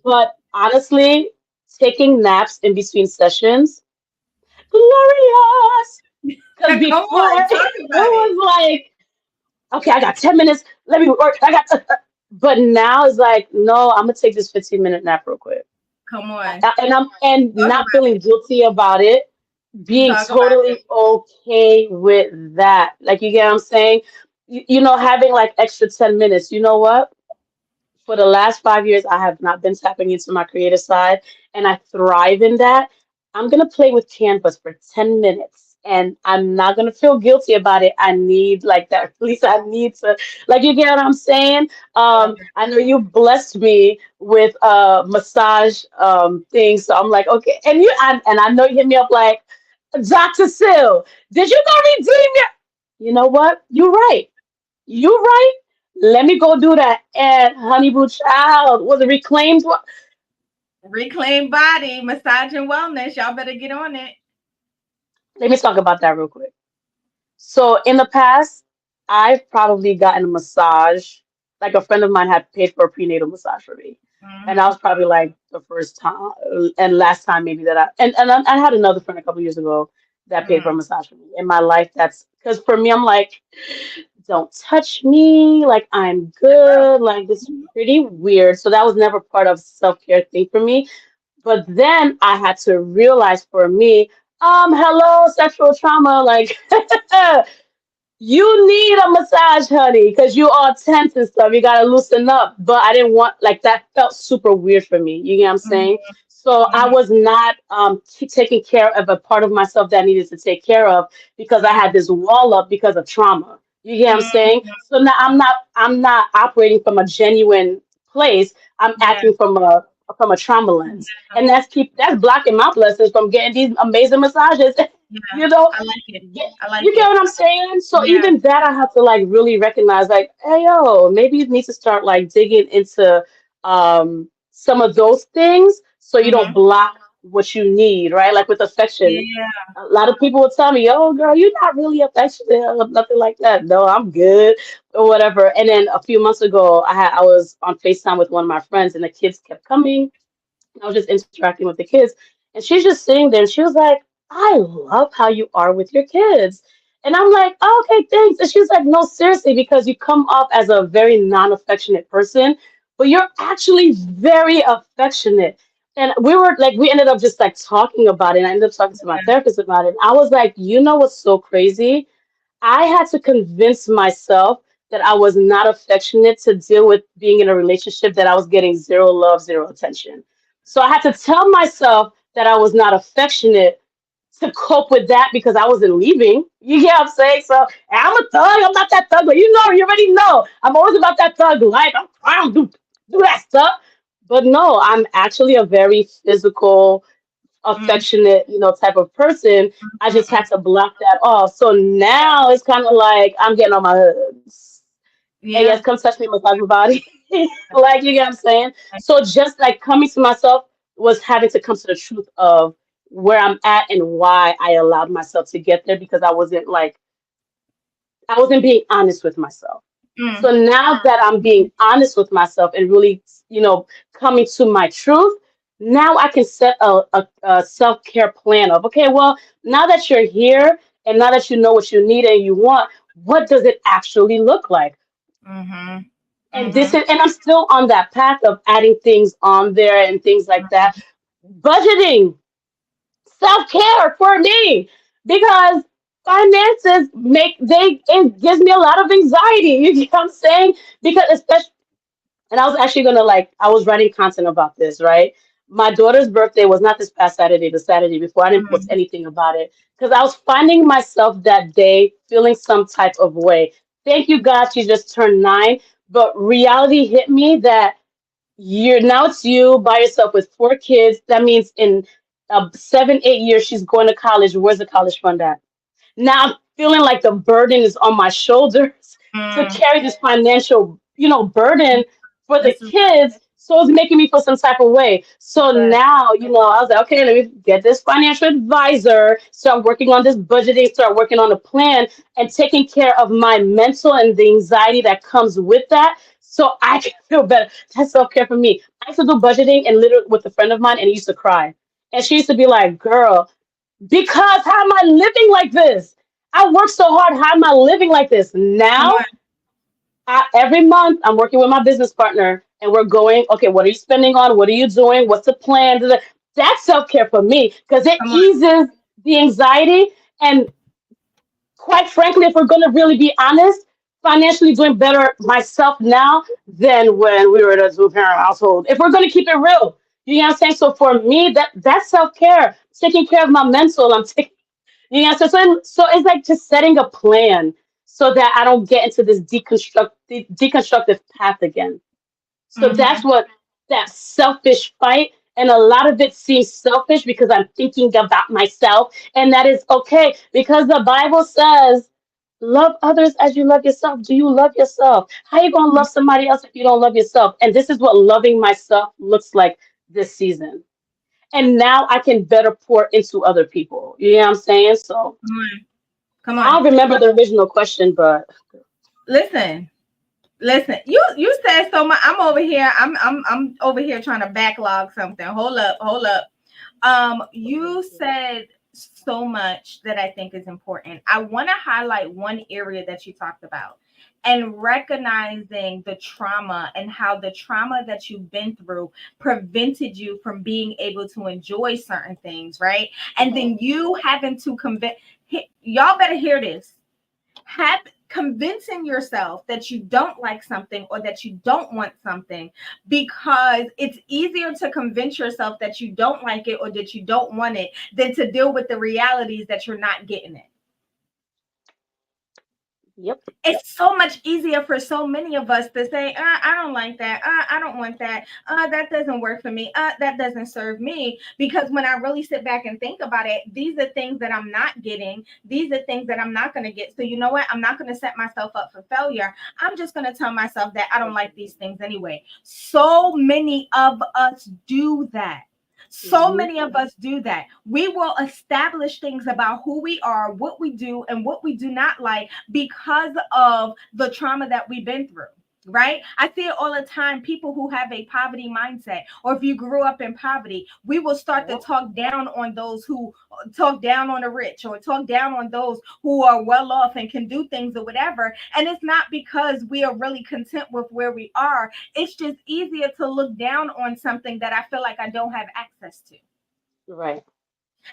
But honestly, taking naps in between sessions, glorious. Because Come before on, talk it about it. was like, okay, I got 10 minutes. Let me work. But now it's like, no, I'm gonna take this 15-minute nap real quick. Come on, And talk not about feeling it. guilty about it, being Talk about it. totally okay with that. Like you get what I'm saying? Having like extra 10 minutes. You know what? For the last 5 years, I have not been tapping into my creative side, and I thrive in that. I'm gonna play with Canvas for 10 minutes, and I'm not gonna feel guilty about it. I need like that. At least I need to, like, you get what I'm saying? I love it. I know you blessed me with massage things, so I'm like, okay. And I know you hit me up like, Dr. Sil, did you go redeem your? You know what? You're right. You right. Let me go do that. And Honey Boo Child was it reclaimed. Reclaim body, massage and wellness. Y'all better get on it. Let me talk about that real quick. So in the past, I've probably gotten a massage. Like a friend of mine had paid for a prenatal massage for me, and that Hmm. was probably like the first time and last time maybe that I had another friend a couple years ago that paid for a Hmm. massage for me. In my life, that's because for me, I'm like, don't touch me, like I'm good, like this is Mhm. pretty weird. So that was never part of self-care thing for me. But then I had to realize for me, hello, sexual trauma, like you need a massage, honey, because you all tense and stuff. You gotta loosen up. But I didn't want like that felt super weird for me. You get what I'm saying? Mhm. So I Mhm. was not taking care of a part of myself that I needed to take care of because I had this wall up because of trauma. You get what I'm saying? Mhm. So now I'm not operating from a genuine place. I'm Yeah. acting from a trauma lens. And that's blocking my blessings from getting these amazing massages. Yeah. you know, I like it. Get, I like you get it. what I'm saying? So Yeah. even that, I have to like really recognize, like, hey, yo, maybe you need to start like digging into some of those things so you don't Hmm. block what you need, right? Like with affection. Yeah. A lot of people will tell me, "Oh, girl, you're not really affectionate or nothing like that." No, I'm good or whatever. And then a few months ago, I was on FaceTime with one of my friends, and the kids kept coming. I was just interacting with the kids, and she's just sitting there, and she was like, "I love how you are with your kids." And I'm like, oh, "Okay, thanks." And she's like, "No, seriously, because you come off as a very non-affectionate person, but you're actually very affectionate." And we ended up just like talking about it. And I ended up talking to my therapist about it. And I was like, you know what's so crazy? I had to convince myself that I was not affectionate to deal with being in a relationship that I was getting zero love, zero attention. So I had to tell myself that I was not affectionate to cope with that because I wasn't leaving. You get what I'm saying? So and I'm a thug. I'm not that thug, but you already know. I'm always about that thug life. I don't do that stuff. But no, I'm actually a very physical, Mhm. affectionate, type of person. I just Mhm. had to block that off. So Yeah. now it's kind of like I'm getting on my hoods. Hey, yes, Yeah. come touch me, massage my body. Like, you get what I'm saying? So just like coming to myself was having to come to the truth of where I'm at and why I allowed myself to get there because I wasn't being honest with myself. Mm. So now that I'm being honest with myself and really, coming to my truth, now I can set a self-care plan of, okay, well, now that you're here and now that you know what you need and you want, what does it actually look like? Mhm. And this is, Mhm. and I'm still on that path of adding things on there and things like that. budgeting, self-care for me, because finances make they it gives me a lot of anxiety. You get what I'm saying? Because especially, and I was actually gonna like I was writing content about this, right? My daughter's birthday was not this past Saturday, the Saturday before. I didn't post Mhm. anything about it because I was finding myself that day feeling some type of way. Thank you, God, she just turned 9, but reality hit me that you're now it's you by yourself with 4 kids. That means in 7, 8 years she's going to college. Where's the college fund at? Now I'm feeling like the burden is on my shoulders to Mm, carry this financial, burden for the this is kids. So it's making me feel some type of way. So good. now, I was like, okay, let me get this financial advisor, start working on this budgeting, start working on a plan and taking care of my mental and the anxiety that comes with that. So I can feel better. That's self-care for me. I used to do budgeting and literally with a friend of mine and he used to cry. And she used to be like, girl, because how am I living like this? I work so hard. How am I living like this? Come Now, on. every month, I'm working with my business partner and we're going, okay, what are you spending on? What are you doing? What's the plan? That's self care for me because it Come on. eases the anxiety. And quite frankly, if we're going to really be honest, financially doing better myself now than when we were in a two parent household. If we're going to keep it real, you know what I'm saying? So for me, that's self care, taking care of my mental. I'm taking so it's like just setting a plan so that I don't get into this deconstructive path again. So that's Hmm. what that selfish fight, and a lot of it seems selfish because I'm thinking about myself, and that is okay because the Bible says, "Love others as you love yourself." Do you love yourself? How you gonna love somebody else if you don't love yourself? And this is what loving myself looks like this season. And now I can better pour into other people. You know what I'm saying? So Come on. Come I on. don't remember the original question, but Listen. Listen. You said so much. I'm over here. I'm over here trying to backlog something. Hold up. Hold up. You said so much that I think is important. I want to highlight one area that you talked about and recognizing the trauma and how the trauma that you've been through prevented you from being able to enjoy certain things, right? And then you having to convince y'all better hear this. Have convincing yourself that you don't like something or that you don't want something because it's easier to convince yourself that you don't like it or that you don't want it than to deal with the realities that you're not getting it. yep. It's so much easier for so many of us to say, I don't like that. I don't want that. That doesn't work for me. That doesn't serve me. Because when I really sit back and think about it, these are things that I'm not getting. These are things that I'm not going to get. So, you know what? I'm not going to set myself up for failure. I'm just going to tell myself that I don't like these things anyway. So many of us do that. So Hmm. many of us do that. We will establish things about who we are, what we do, and what we do not like because of the trauma that we've been through. Right? I see it all the time. People who have a poverty mindset, or if you grew up in poverty, we will start to Yep. talk down on those who talk down on the rich or talk down on those who are well off and can do things or whatever. And it's not because we are really content with where we are. It's just easier to look down on something that I feel like I don't have access to. Right.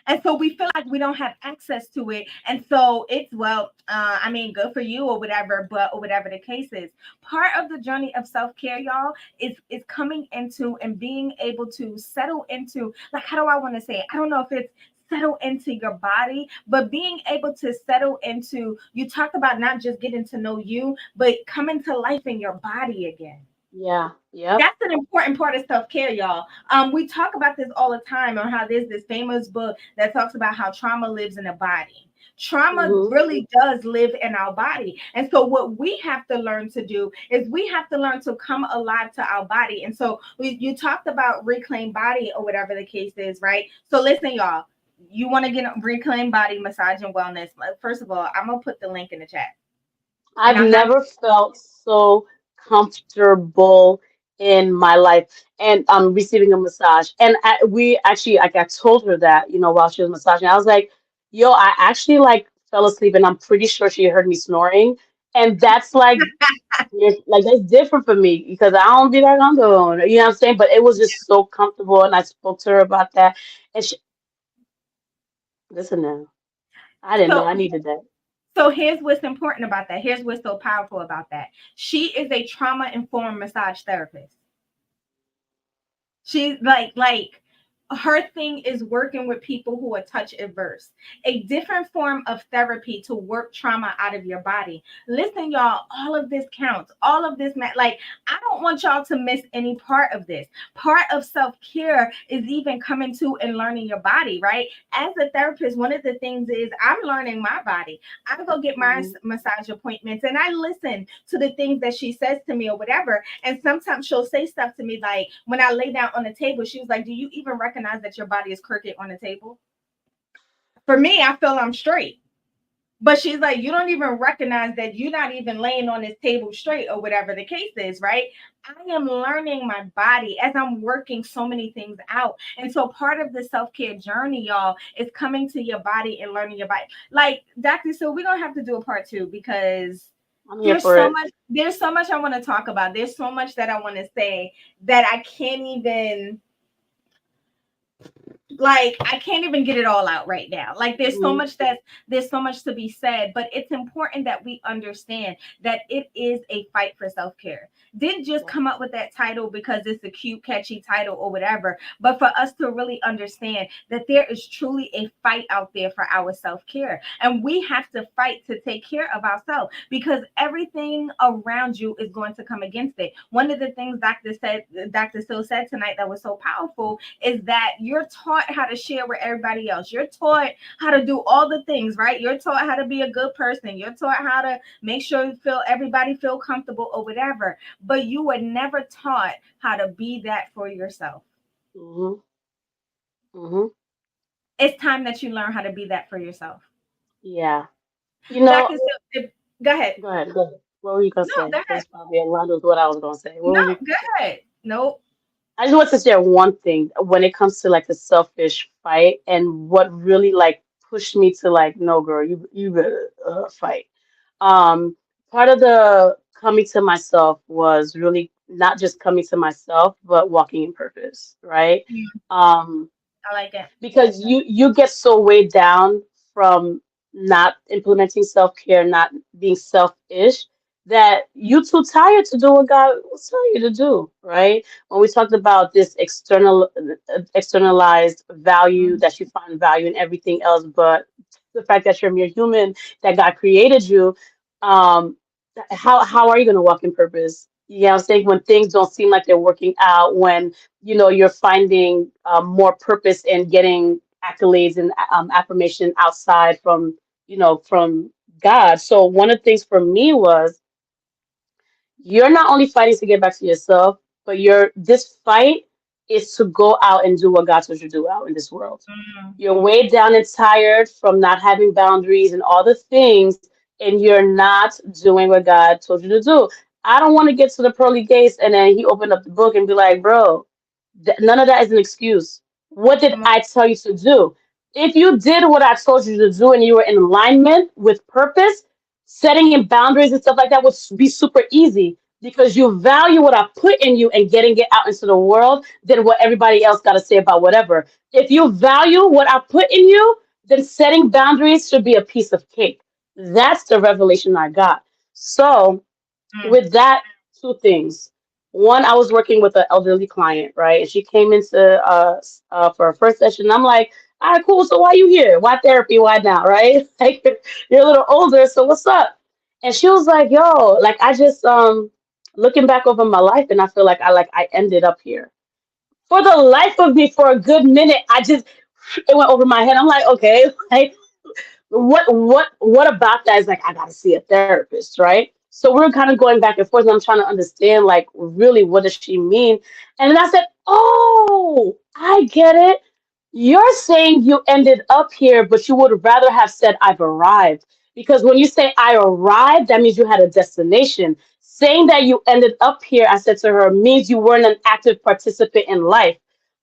And so we feel like we don't have access to it. And so it's, well, I mean, good for you or whatever, but or whatever the case is. Part of the journey of self-care, y'all, is coming into and being able to settle into, like, how do I want to say it? I don't know if it's settle into your body, but being able to settle into, you talked about not just getting to know you, but coming to life in your body again. Yeah. Yep. That's an important part of self-care, y'all. We talk about this all the time on how there's this famous book that talks about how trauma lives in the body. Trauma Hmm. really does live in our body. And so what we have to learn to do is we have to learn to come alive to our body. And so you talked about reclaim body or whatever the case is, right? So listen, y'all, you want to get a reclaim body massage and wellness. First of all, I'm going to put the link in the chat. And I've I'm not never felt so comfortable in my life, and I'm receiving a massage. And we actually, like, I told her that, while she was massaging, I was like, "Yo, I actually like fell asleep, and I'm pretty sure she heard me snoring." And that's like that's different for me because I don't be like on the own. You know what I'm saying? But it was just so comfortable, and I spoke to her about that. And she, listen now, I didn't know So I needed that. so here's what's important about that. Here's what's so powerful about that. She is a trauma informed massage therapist. She's like her thing is working with people who are touch averse, a different form of therapy to work trauma out of your body. Listen, y'all, all of this counts. All of this, like, I don't want y'all to miss any part of this. Part of self care is even coming to and learning your body, right? As a therapist, one of the things is I'm learning my body. I go get my Mhm. massage appointments and I listen to the things that she says to me or whatever. And sometimes she'll say stuff to me like when I lay down on the table, she was like, "Do you even recognize that your body is crooked on the table?" For me, I feel I'm straight. But she's like, "You don't even recognize that you're not even laying on this table straight," or whatever the case is, right? I am learning my body as I'm working so many things out. And so part of the self-care journey, y'all, is coming to your body and learning your body. Like Dr. So we're gonna have to do a part two because I'm here for it. there's so much I want to talk about. There's so much that I want to say that I can't even get it all out right now. Like Hmm. there's so much to be said, but it's important that we understand that it is a fight for self-care. Didn't just Yeah. come up with that title because it's a cute catchy title or whatever, but for us to really understand that there is truly a fight out there for our self-care, and we have to fight to take care of ourselves because everything around you is going to come against it. One of the things Dr. Still said tonight that was so powerful is that you're taught how to share with everybody else. You're taught how to do all the things, right? You're taught how to be a good person. You're taught how to make sure you feel everybody feel comfortable or whatever. But you were never taught how to be that for yourself. Hmm. Hmm. It's time that you learn how to be that for yourself. Yeah. You know, Dr. Sil, go ahead. go ahead. Go ahead. What were you gonna No, say? go That's ahead. probably aligned with what I was gonna say. What No, were you? go ahead. Nope. I just want to share one thing when it comes to like the selfish fight and what really like pushed me to like, no, girl, you better fight. Um, Part of the coming to myself was really not just coming to myself, but walking in purpose, right? Mm, Um, I like it. because you get so weighed down from not implementing self-care, not being selfish, that you too tired to do what God will tell you to do, right? When we talked about this externalized value, Mm, that you find value in everything else, but the fact that you're a mere human, that God created you, um, how are you going to walk in purpose? You know what I'm saying? When things don't seem like they're working out, when you're finding more purpose in getting accolades and affirmation outside from from God. So one of the things for me was you're not only fighting to get back to yourself, but this fight is to go out and do what God told you to do out in this world. mm, You're weighed down and tired from not having boundaries and all the things, and you're not doing what God told you to do. I don't want to get to the pearly gates and then he opened up the book and be like, bro, none of that is an excuse. What did come on. I tell you to do? If you did what I told you to do and you were in alignment with purpose, setting in boundaries and stuff like that would be super easy because you value what I put in you and getting it out into the world than what everybody else got to say about whatever. If you value what I put in you, then setting boundaries should be a piece of cake. That's the revelation I got. So, Mm, with that, two things. One, I was working with an elderly client, right? And she came into for her first session. I'm like, all right, cool. So why you here? Why therapy? Why now? Right? Like you're a little older, so what's up? And she was like, yo, like I just looking back over my life, and I feel like I ended up here. For the life of me, for a good minute, I just it went over my head. I'm like, okay, like what about that is like I gotta see a therapist, right? So we're kind of going back and forth, and I'm trying to understand like really what does she mean. And then I said, oh, I get it. You're saying you ended up here, but you would rather have said I've arrived. Because when you say I arrived, that means you had a destination. Saying that you ended up here, I said to her, means you weren't an active participant in life.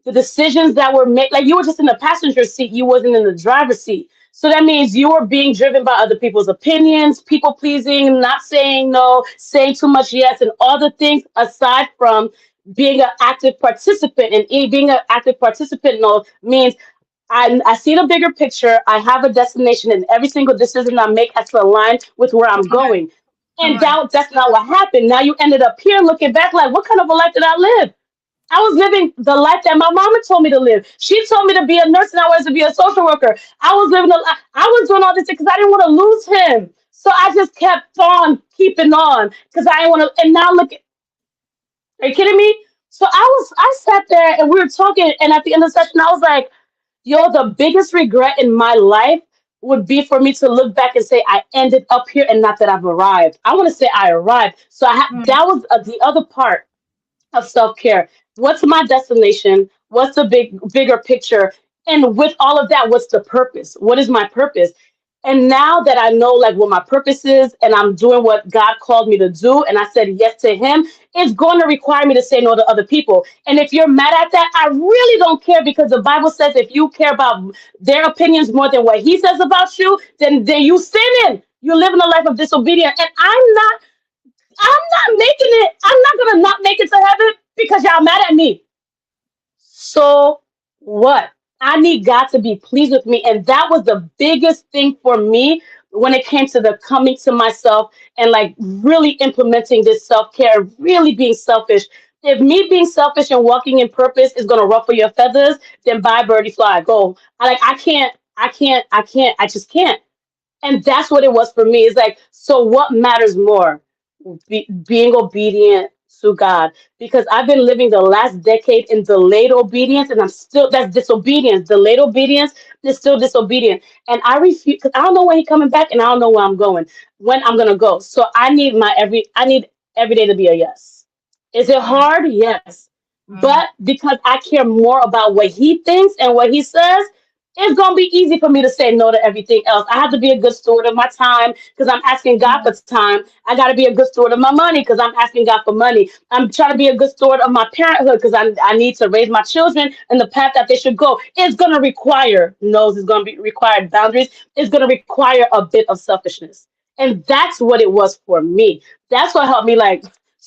The decisions that were made, like you were just in the passenger seat, you wasn't in the driver's seat. So that means you are being driven by other people's opinions, people pleasing, not saying no, saying too much yes, and all the things aside from being an active participant. And being an active participant no means I see the bigger picture. I have a destination, and every single decision I make has to align with where I'm Come on. going. Come And on. that's not what happened. Now you ended up here looking back like, what kind of a life did I live? I was living the life that my mama told me to live. She told me to be a nurse and I wanted to be a social worker. I was living a life. I was doing all this because I didn't want to lose him. So I just kept on keeping on because I didn't want to. And now look, are you kidding me? So I sat there and we were talking. And at the end of the session, I was like, yo, the biggest regret in my life would be for me to look back and say I ended up here and not that I've arrived. I want to say I arrived. So Mm, that was the other part of self-care. What's my destination? What's the bigger picture? And with all of that, what's the purpose? What is my purpose? And now that I know like what my purpose is and I'm doing what God called me to do and I said yes to him, it's going to require me to say no to other people. And if you're mad at that, I really don't care because the Bible says if you care about their opinions more than what he says about you, then you sinning. You're living a life of disobedience. And I'm not making it. I'm not gonna not make it to heaven because y'all mad at me. So what? I need God to be pleased with me. And that was the biggest thing for me when it came to the coming to myself and like really implementing this self-care, really being selfish. If me being selfish and walking in purpose is gonna ruffle your feathers, then bye birdie fly. Go. I just can't. And that's what it was for me. It's like, so what matters more? Being obedient to God. Because I've been living the last decade in delayed obedience, and that's disobedience. Delayed obedience is still disobedient. And I refuse, because I don't know when he's coming back, and I don't know where I'm going, when I'm going to go. So I need every day to be a yes. Is it mm, hard? Yes. mm. But because I care more about what he thinks and what he says, it's gonna be easy for me to say no to everything else. I have to be a good steward of my time because I'm asking Come God for on. time. I got to be a good steward of my money because I'm asking God for money. I'm trying to be a good steward of my parenthood because I need to raise my children in the path that they should go. It's gonna require no's. It's gonna be required boundaries. It's gonna require a bit of selfishness, and that's what it was for me. That's what helped me like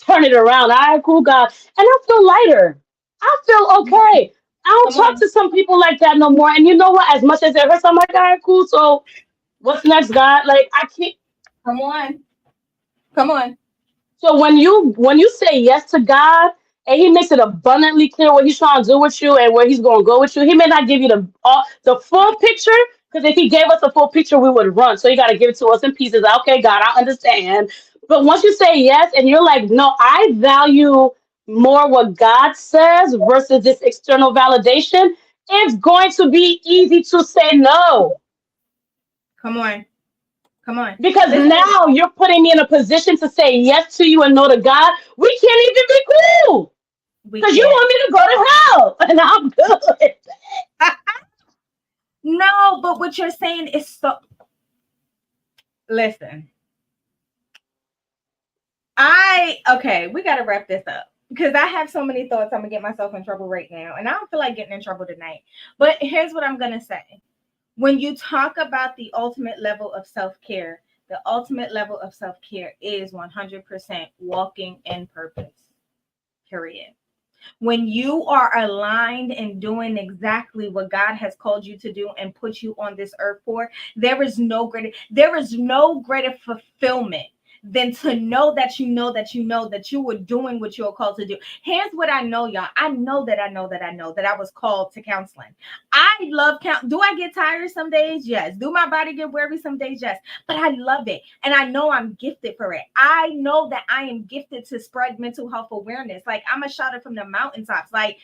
turn it around. All right, cool, God, and I feel lighter. I feel okay. I don't Come talk on. to some people like that no more. And you know what? As much as it hurts, I'm like, all right, cool. So what's next, God? Like I can't. Come on. Come on. So when you say yes to God and He makes it abundantly clear what He's trying to do with you and where He's going to go with you, He may not give you the full picture. Because if He gave us a full picture, we would run. So you got to give it to us in pieces. Okay, God, I understand. But once you say yes and you're like, no, I value more what God says versus this external validation, it's going to be easy to say no Come on. Come on. because Listen, now you're putting me in a position to say yes to you and no to God. We can't even be cool we because you can't. want me to go to hell and I'm good. No, but what you're saying is so. Listen, okay, we got to wrap this up because I have so many thoughts. I'm going to get myself in trouble right now. And I don't feel like getting in trouble tonight. But here's what I'm going to say. When you talk about the ultimate level of self-care, the ultimate level of self-care is 100% walking in purpose. Period. When you are aligned and doing exactly what God has called you to do and put you on this earth for, there is no greater fulfillment than to know that you were doing what you were called to do. Here's what I know, y'all. I know that I was called to counseling. I love Do I get tired some days? Yes. Do my body get weary some days? Yes. But I love it. And I know I'm gifted for it. I know that I am gifted to spread mental health awareness. Like I'm a shouter from the mountaintops. I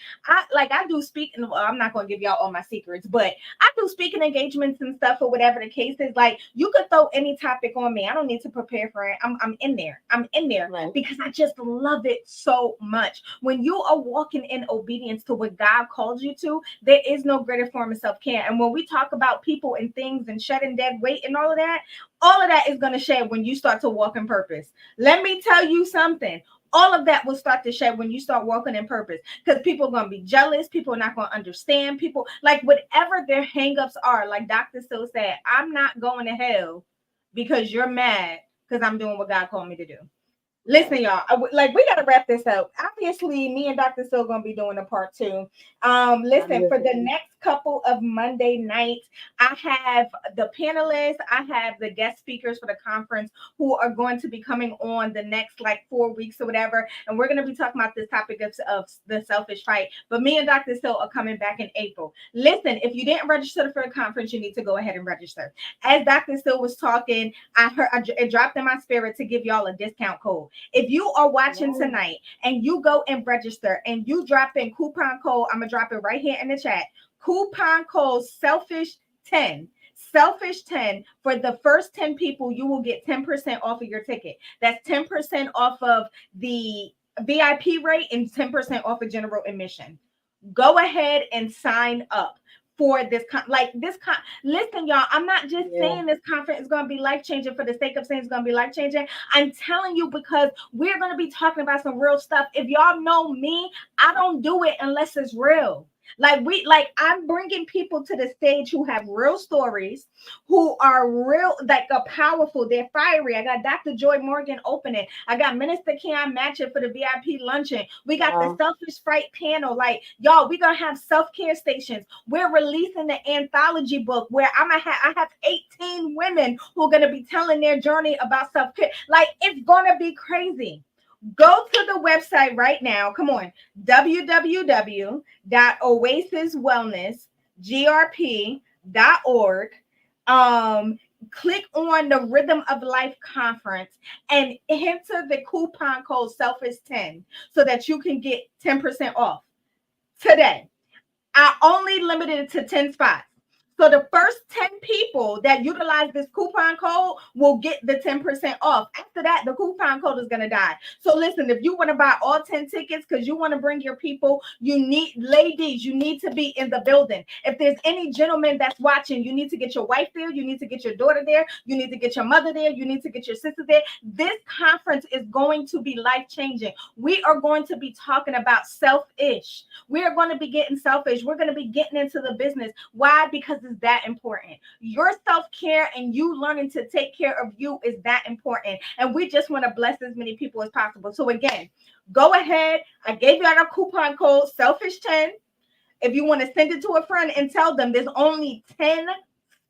do speaking. Well, I'm not gonna give y'all all my secrets, but I do speaking engagements and stuff or whatever the case is. Like you could throw any topic on me. I don't need to prepare for it. I'm in there. I'm in there Right. because I just love it so much. When you are walking in obedience to what God called you to, there is no greater form of self-care. And when we talk about people and things and shedding dead weight and all of that is going to shed when you start to walk in purpose. Let me tell you something. All of that will start to shed when you start walking in purpose, because people are going to be jealous. People are not going to understand. People, like, whatever their hangups are, like Dr. Still said, I'm not going to hell because you're mad because I'm doing what God called me to do. Listen, y'all, like, we gotta wrap this up. Obviously, me and Dr. Still gonna be doing a part two. Listen, for the next couple of Monday nights, I have the panelists, I have the guest speakers for the conference who are going to be coming on the next like 4 weeks or whatever, and we're gonna be talking about this topic of the selfish fight. But me and Dr. Still are coming back in April. Listen, if you didn't register for the conference, you need to go ahead and register. As Dr. Still was talking, I heard it dropped in my spirit to give y'all a discount code. If you are watching tonight and you go and register and you drop in coupon code, I'm gonna drop it right here in the chat. Coupon code selfish10. Selfish10 for the first 10 people, you will get 10% off of your ticket. That's 10% off of the VIP rate and 10% off of general admission. Go ahead and sign up for this listen, y'all, I'm not just saying this conference is going to be life-changing for the sake of saying it's going to be life-changing. I'm telling you because we're going to be talking about some real stuff. If y'all know me, I don't do it unless it's real. I'm bringing people to the stage who have real stories, who are real, like, are powerful. They're fiery. I got Dr. Joy Morgan opening. I got Minister Keon Matchett for the VIP luncheon. We got the Selfish Fight panel. Like, y'all, we're gonna have self-care stations. We're releasing the anthology book where I have 18 women who are gonna be telling their journey about self-care. Like, it's gonna be crazy. Go to the website right now. Come on, www.oasiswellnessgrp.org. Click on the Rhythm of Life conference and enter the coupon code selfish10 so that you can get 10% off today. I only limited it to 10 spots. So the first 10 people that utilize this coupon code will get the 10% off. After that, the coupon code is going to die. So listen, if you want to buy all 10 tickets because you want to bring your people, ladies, you need to be in the building. If there's any gentleman that's watching, you need to get your wife there. You need to get your daughter there. You need to get your mother there. You need to get your sister there. This conference is going to be life-changing. We are going to be talking about selfish. We are going to be getting selfish. We're going to be getting into the business. Why? Because is that important. Your self-care and you learning to take care of you is that important. And we just want to bless as many people as possible. So again, go ahead. I gave you our coupon code selfish10. If you want to send it to a friend and tell them there's only 10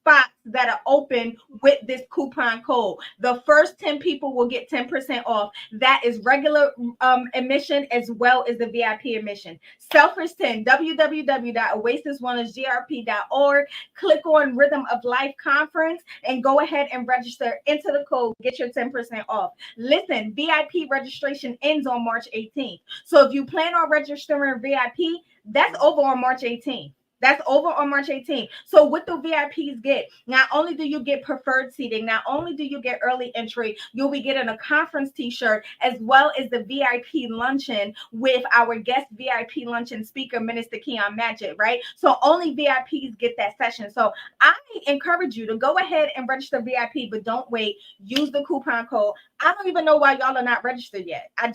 spots that are open with this coupon code. The first 10 people will get 10% off. That is regular admission as well as the VIP admission. Selfish10, www.oasiswellnessgrp.org. Click on Rhythm of Life Conference and go ahead and register. Enter the code, get your 10% off. Listen, VIP registration ends on March 18th. So if you plan on registering VIP, that's over on March 18th. That's over on March 18th. So what the VIPs get, not only do you get preferred seating, not only do you get early entry, you'll be getting a conference t-shirt as well as the VIP luncheon with our guest VIP luncheon speaker, Minister Keon Matchett, right? So only VIPs get that session. So I encourage you to go ahead and register VIP, but don't wait. Use the coupon code. I don't even know why y'all are not registered yet. I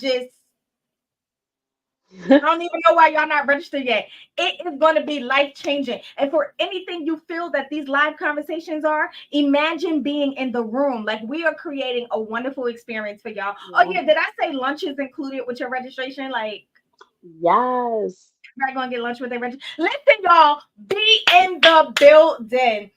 don't even know why y'all not registered yet. It is going to be life-changing. And for anything you feel that these live conversations are, imagine being in the room. Like, we are creating a wonderful experience for y'all. Oh, yeah. Did I say lunch is included with your registration? Like, yes. Everybody going to get lunch with their registration. Listen, y'all, be in the building.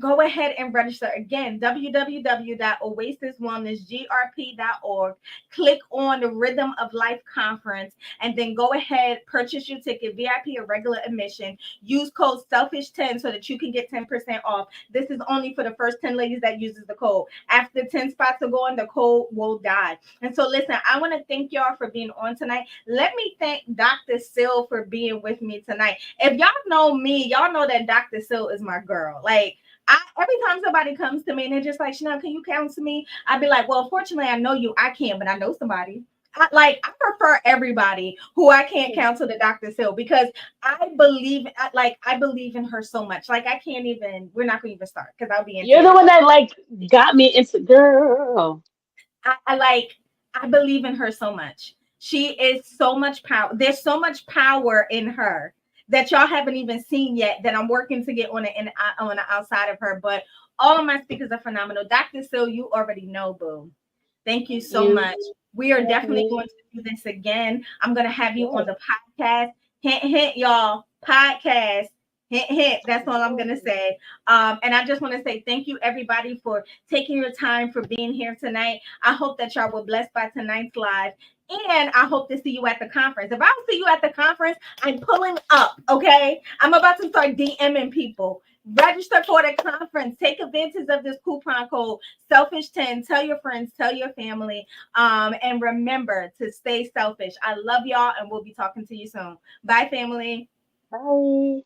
Go ahead and register. Again, www.oasiswellnessgrp.org. Click on the Rhythm of Life conference and then go ahead, purchase your ticket, VIP or regular admission. Use code selfish10 so that you can get 10% off. This is only for the first 10 ladies that uses the code. After 10 spots are gone, the code will die. And so listen, I want to thank y'all for being on tonight. Let me thank Dr. Sil for being with me tonight. If y'all know me, y'all know that Dr. Sil is my girl. Like, every time somebody comes to me and they're just like, Chanel, can you counsel me? I'd be like, well, fortunately, I know you. I can't, but I know somebody. I prefer everybody who I can't counsel to Dr. Sil because I believe in her so much. Like, I can't even, we're not going to even start because I'll be in. You're the one that got me into, girl. I believe in her so much. She is so much power. There's so much power in her that y'all haven't even seen yet that I'm working to get on the outside of her. But all of my speakers are phenomenal. Dr. Sil, you already know, boo. Thank you so You. much. We are definitely Mhm. going to do this again. I'm going to have you on Yes. the podcast. Hint, hint, y'all. Podcast. Hint, hint. That's all I'm going to say. And I just want to say thank you, everybody, for taking your time for being here tonight. I hope that y'all were blessed by tonight's live. And I hope to see you at the conference. If I don't see you at the conference, I'm pulling up, okay? I'm about to start DMing people. Register for the conference. Take advantage of this coupon code Selfish10. Tell your friends, tell your family. And remember to stay selfish. I love y'all, and we'll be talking to you soon. Bye, family. Bye.